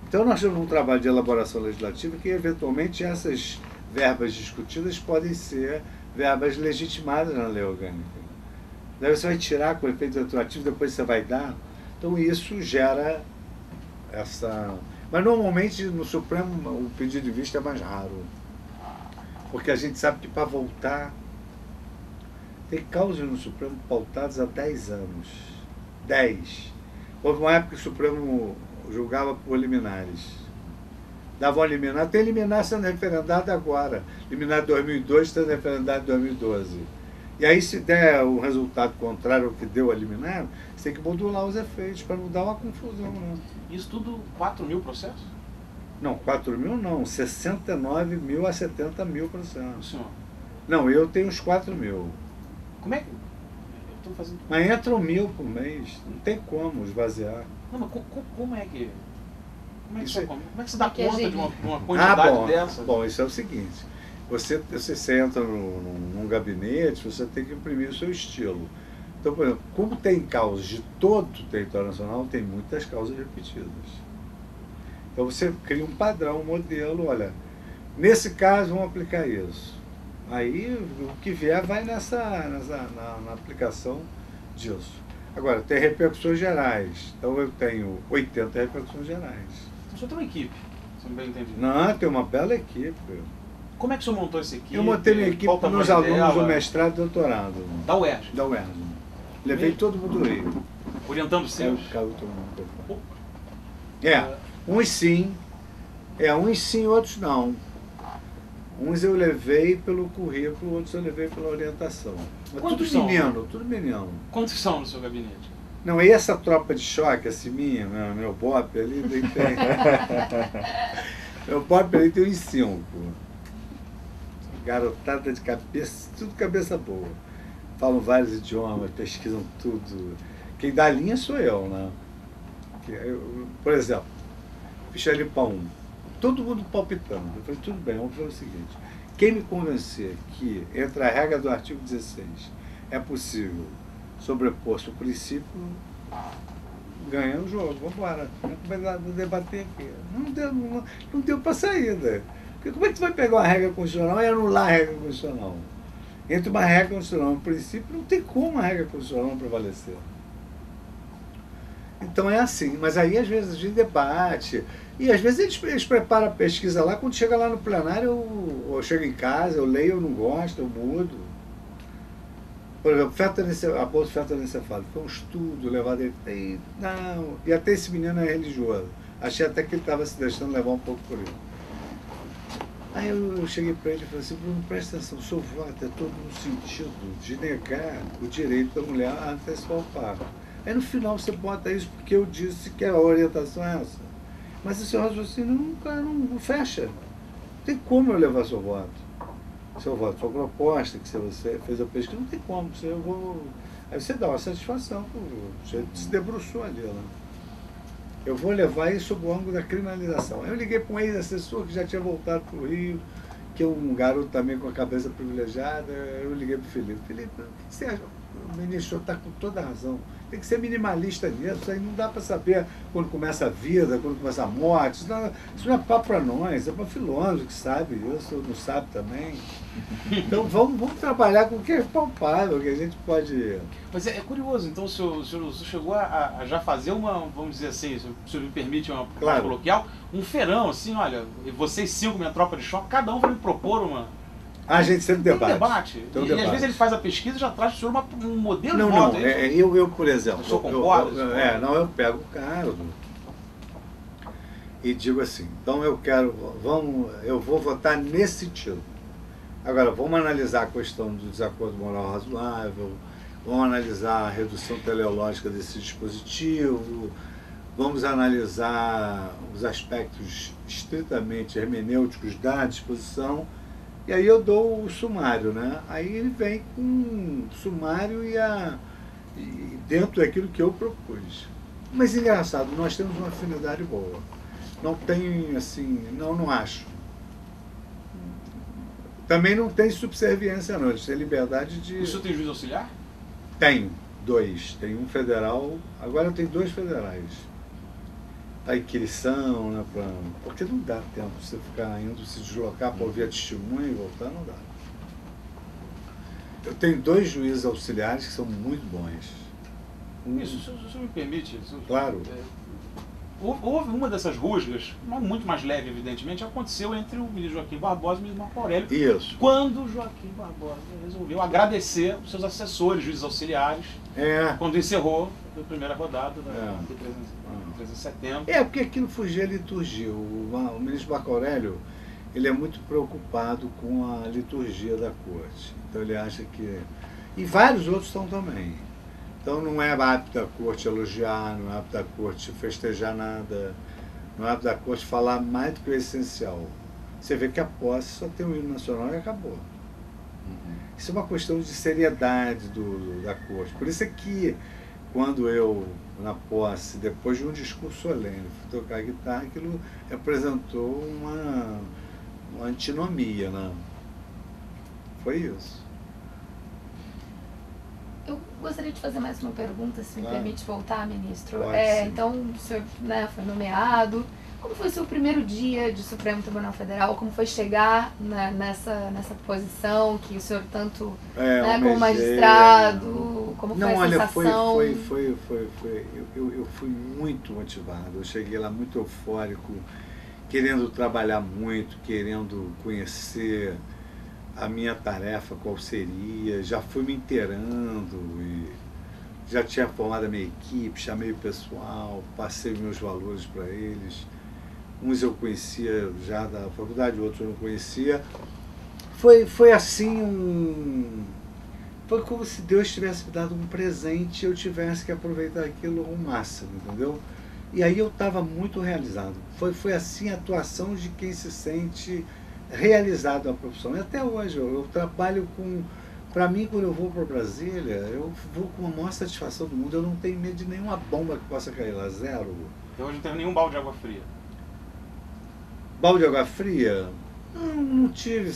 Então nós temos um trabalho de elaboração legislativa que eventualmente essas verbas discutidas podem ser verbas legitimadas na lei orgânica. Daí você vai tirar com efeito retroativo, depois você vai dar. Então isso gera essa... Mas normalmente no Supremo o pedido de vista é mais raro. Porque a gente sabe que para voltar... Tem causas no Supremo pautadas há 10 anos. 10. Houve uma época que o Supremo julgava por liminares. Dava uma liminar, tem liminar sendo referendado agora. Liminar de 2002 sendo referendado em 2012. E aí, se der o resultado contrário ao que deu a liminar, você tem que modular os efeitos para não dar uma confusão. Né? Isso tudo 4 mil processos? Não, 4 mil não, 69 mil a 70 mil processos. O senhor? Não, eu tenho uns 4 mil. Como é que... Eu estou fazendo... Mas entram 1000 por mês, não tem como esvaziar. Não, mas como é que... Como é que você dá que conta de uma quantidade dessa? Bom, isso é o seguinte. Você entra num gabinete, você tem que imprimir o seu estilo. Então, por exemplo, como tem causas de todo o território nacional, tem muitas causas repetidas. Então você cria um padrão, um modelo, olha, nesse caso vamos aplicar isso. Aí o que vier vai na aplicação disso. Agora, tem repercussões gerais. Então eu tenho 80 repercussões gerais. Então o senhor tem uma equipe, se não bem entendido. Não, tem uma bela equipe. Como é que o senhor montou essa equipe? Eu montei minha equipe com meus alunos do mestrado e doutorado. Da UERJ? Da UERJ. Levei todo mundo do Rio. Orientando os seus? Uns sim, outros não. Uns eu levei pelo currículo, outros eu levei pela orientação. Mas tudo menino. Quantos são no seu gabinete? Não, e essa tropa de choque, assim, meu BOP ali, tem... meu BOP ali tem uns 5. Garotada de cabeça, tudo cabeça boa. Falam vários idiomas, pesquisam tudo. Quem dá a linha sou eu, né? Por exemplo, ficha ali para 1. Todo mundo palpitando. Eu falei, tudo bem, vamos fazer o seguinte. Quem me convencer que entre a regra do artigo 16 é possível sobrepor-se o princípio, ganha o jogo. Vamos embora. Vamos debater aqui. Não deu para saída. Porque como é que você vai pegar uma regra constitucional e anular a regra constitucional? Entre uma regra constitucional e um princípio, não tem como a regra constitucional não prevalecer. Então é assim, mas aí às vezes a gente debate, E às vezes eles preparam a pesquisa lá, quando chega lá no plenário, eu chego em casa, eu leio, eu não gosto, eu mudo. Por exemplo, aborto feto-anencefálico, foi um estudo levado ele. Não, e até esse menino é religioso. Achei até que ele estava se deixando levar um pouco por ele. Aí eu cheguei para ele e falei assim, Bruno, presta atenção, o seu voto é todo no sentido de negar o direito da mulher a antecipar o parto. Aí no final você bota isso porque eu disse que a orientação é essa. Mas esse raciocínio não fecha. Não tem como eu levar seu voto. Seu voto foi proposta, que se você fez a pesquisa, não tem como. Aí você dá uma satisfação, você se debruçou ali. Né? Eu vou levar isso sob o ângulo da criminalização. Eu liguei para um ex-assessor que já tinha voltado para o Rio, que é um garoto também com a cabeça privilegiada. Eu liguei para o Felipe. Felipe, o que você acha? O ministro está com toda a razão. Tem que ser minimalista nisso. Aí não dá para saber quando começa a vida, quando começa a morte. Isso não é papo para nós, é para filósofo que sabe isso, não sabe também. Então vamos trabalhar com o que é palpável, que a gente pode... Mas é curioso, então o senhor chegou a já fazer uma, vamos dizer assim, se o senhor me permite uma claro. Coloquial, um feirão, assim, olha, vocês 5, minha tropa de choque, cada um vai me propor uma... A gente sempre debate. Tem um debate. E às vezes ele faz a pesquisa e já traz para o senhor um modelo de voto. Eu, por exemplo... O senhor concorda? Eu pego o cara e digo assim, então eu vou votar nesse sentido. Agora, vamos analisar a questão do desacordo moral razoável, vamos analisar a redução teleológica desse dispositivo, vamos analisar os aspectos estritamente hermenêuticos da disposição, e aí eu dou o sumário, né? Aí ele vem com o sumário e dentro daquilo que eu propus. Mas engraçado, nós temos uma afinidade boa. Não tem, assim, não acho. Também não tem subserviência, não. Eles têm liberdade de... O senhor tem juiz auxiliar? Tem 2. Tem um federal, agora eu tenho 2 federais. A inquirição, né, porque não dá tempo de você ficar indo se deslocar para ouvir a testemunha e voltar, não dá. Eu tenho 2 juízes auxiliares que são muito bons. Isso, se o senhor me permite. Claro. Houve uma dessas rusgas, muito mais leve, evidentemente, aconteceu entre o ministro Joaquim Barbosa e o ministro Marco Aurélio. Isso. Quando Joaquim Barbosa resolveu agradecer os seus assessores, juízes auxiliares, quando encerrou a primeira rodada de 13 de setembro. Porque aquilo fugia à liturgia. O ministro Marco Aurélio, ele é muito preocupado com a liturgia da corte. Então ele acha que... E vários outros estão também. Então não é hábito da corte elogiar, não é hábito da corte festejar nada, não é hábito da corte falar mais do que o essencial. Você vê que a posse só tem o hino nacional e acabou. Isso é uma questão de seriedade da corte. Por isso é que quando eu, na posse, depois de um discurso solene, fui tocar a guitarra, aquilo representou uma antinomia, né? Foi isso. Eu gostaria de fazer mais uma pergunta, se me permite voltar, ministro. Pode, então, o senhor foi nomeado. Como foi o seu primeiro dia de Supremo Tribunal Federal? Como foi chegar nessa posição que o senhor tanto, como magistrado, como foi a sensação? Eu fui muito motivado. Eu cheguei lá muito eufórico, querendo trabalhar muito, querendo conhecer a minha tarefa, qual seria, já fui me inteirando, e já tinha formado a minha equipe, chamei o pessoal, passei meus valores para eles. Uns eu conhecia já da faculdade, outros eu não conhecia. Foi assim, foi como se Deus tivesse me dado um presente e eu tivesse que aproveitar aquilo ao máximo, entendeu? E aí eu estava muito realizado. Foi assim a atuação de quem se sente realizado na profissão. E até hoje eu trabalho com... Para mim, quando eu vou para Brasília, eu vou com a maior satisfação do mundo. Eu não tenho medo de nenhuma bomba que possa cair lá, zero. Então hoje não tem nenhum balde de água fria? Balde de água fria? Não tive.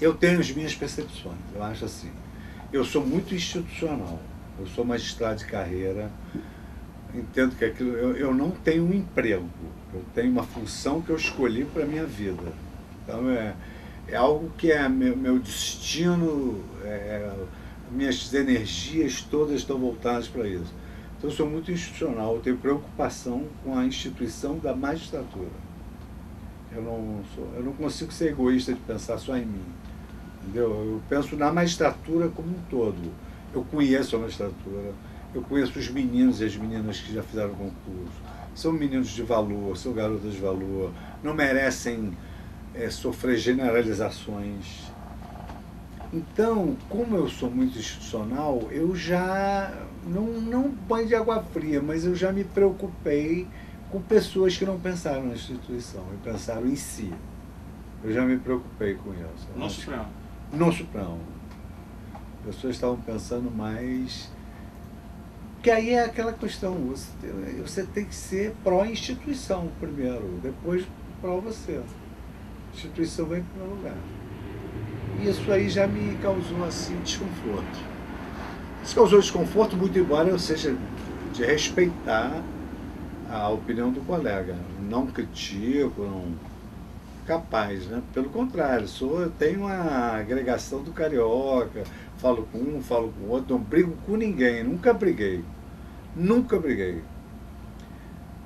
Eu tenho as minhas percepções, eu acho assim. Eu sou muito institucional. Eu sou magistrado de carreira. Entendo que aquilo... Eu não tenho um emprego. Eu tenho uma função que eu escolhi para a minha vida. Então, é algo que é meu destino, minhas energias todas estão voltadas para isso. Então, eu sou muito institucional, eu tenho preocupação com a instituição da magistratura. Eu não consigo ser egoísta de pensar só em mim. Entendeu? Eu penso na magistratura como um todo. Eu conheço a magistratura, eu conheço os meninos e as meninas que já fizeram concurso. São meninos de valor, são garotas de valor, não merecem sofrer generalizações. Então, como eu sou muito institucional, eu já, não banho de água fria, mas eu já me preocupei com pessoas que não pensaram na instituição, e pensaram em si. Eu já me preocupei com isso. No Supremo? No Supremo. As pessoas estavam pensando mais... Porque aí é aquela questão, você tem que ser pró-instituição primeiro, depois pró-você. A instituição vem em primeiro lugar. E isso aí já me causou assim desconforto. Isso causou desconforto, muito embora eu seja de respeitar a opinião do colega. Não critico, não... capaz, né? Pelo contrário, eu tenho uma agregação do carioca, falo com um, falo com o outro, não brigo com ninguém, nunca briguei. Nunca briguei.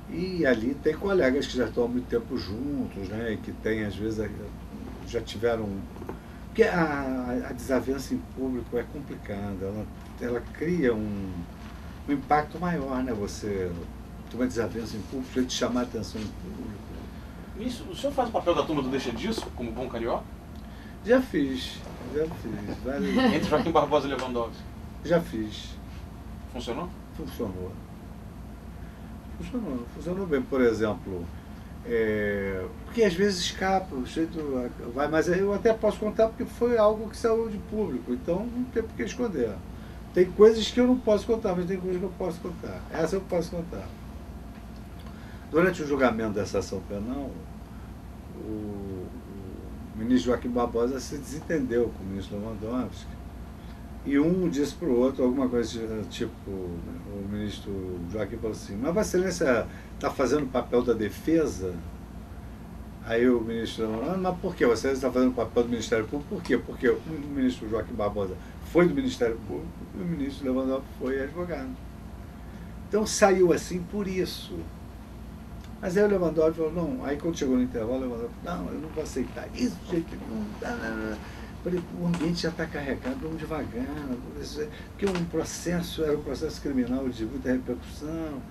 E ali tem colegas que já estão há muito tempo juntos, né? E que tem, às vezes, já tiveram... Porque a desavença em público é complicada, ela cria um impacto maior, né? Você ter uma desavença em público, você te chamar a atenção em público. Isso, o senhor faz o papel da turma do Deixa Disso, como bom carioca? Já fiz. Entre Joaquim Barbosa e Lewandowski? Já fiz. Funcionou? Funcionou bem, por exemplo... porque às vezes escapa, o jeito vai, mas eu até posso contar porque foi algo que saiu de público, então não tem por que esconder. Tem coisas que eu não posso contar, mas tem coisas que eu posso contar. Essa eu posso contar. Durante o julgamento dessa ação penal, o ministro Joaquim Barbosa se desentendeu com o ministro Lewandowski. E um disse para o outro alguma coisa tipo, o ministro Joaquim falou assim, mas Vossa Excelência está fazendo o papel da defesa? Aí o ministro falou, mas por que? Vossa Excelência está fazendo o papel do Ministério Público? Por quê? Porque o ministro Joaquim Barbosa foi do Ministério Público e o ministro Lewandowski foi advogado. Então saiu assim por isso. Mas aí o Lewandowski falou, não, aí quando chegou no intervalo, o Lewandowski falou, não, eu não vou aceitar isso de jeito nenhum, falei, o ambiente já está carregado, vamos devagar, porque era um processo criminal de muita repercussão,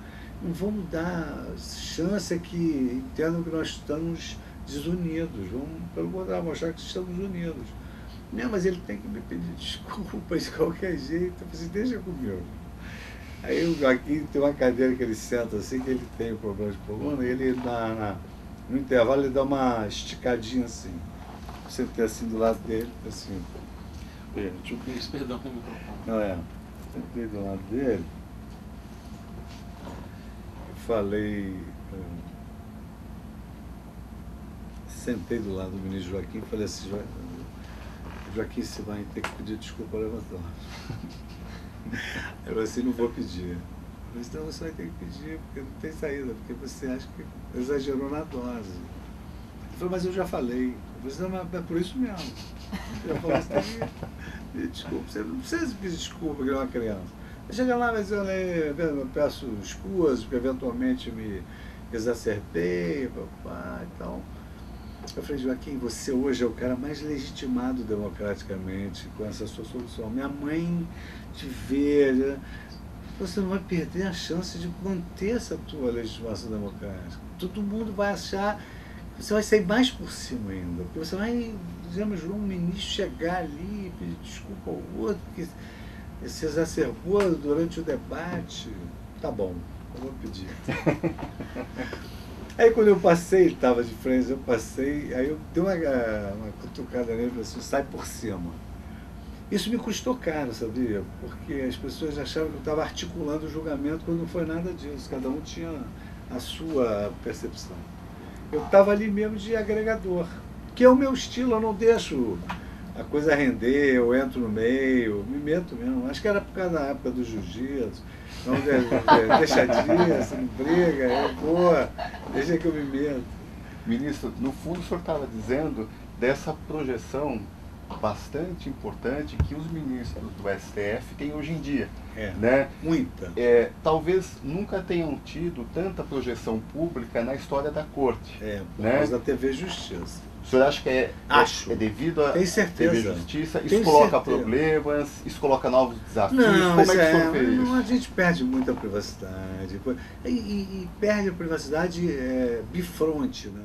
não vamos dar chance que entendam que nós estamos desunidos, vamos, pelo contrário, mostrar que estamos unidos. Não, mas ele tem que me pedir desculpas de qualquer jeito, eu falei assim, deixa comigo. Aí o Joaquim tem uma cadeira que ele senta assim, que ele tem um problema de coluna, e ele no intervalo ele dá uma esticadinha assim. Sentei assim do lado dele, assim. Perdão pelo microfone. Não sentei do lado dele. Falei. Sentei do lado do ministro Joaquim e falei assim, Joaquim, você vai ter que pedir desculpa ao Lewandowski. Eu assim, não vou pedir. Eu disse, não, você vai ter que pedir, porque não tem saída, porque você acha que exagerou na dose. Ele falou, mas eu já falei. Eu disse, não, mas é por isso mesmo. Eu já falei, você tem que pedir desculpa. Você não precisa pedir desculpa, porque ele é uma criança. Chega lá, mas eu peço escusas, porque eventualmente me exacerbei, papai, então... Eu falei, Joaquim, você hoje é o cara mais legitimado democraticamente com essa sua solução. Minha mãe te vê, você não vai perder a chance de manter essa tua legitimação democrática. Todo mundo vai achar que você vai sair mais por cima ainda, porque você vai, digamos, um ministro chegar ali e pedir desculpa ao outro, que se exacerbou durante o debate. Tá bom, eu vou pedir. Aí quando eu passei, ele estava de frente, eu passei, aí eu dei uma cutucada nele e falei assim, sai por cima. Isso me custou caro, sabia? Porque as pessoas achavam que eu estava articulando o julgamento quando não foi nada disso, cada um tinha a sua percepção. Eu estava ali mesmo de agregador, que é o meu estilo, eu não deixo a coisa render, eu entro no meio, me meto mesmo. Acho que era por causa da época do jiu-jitsu. Não, deixa disso, não briga, boa, deixa que eu me meto. Ministro, no fundo o senhor estava dizendo dessa projeção bastante importante que os ministros do STF têm hoje em dia. né? Muita. Talvez nunca tenham tido tanta projeção pública na história da corte. Por né? causa da TV Justiça. O senhor acha que é devido à TV Justiça? Isso coloca problemas, isso coloca novos desafios? Não, como é que o senhor vê isso? Não, a gente perde muita privacidade. E perde a privacidade bifronte, né?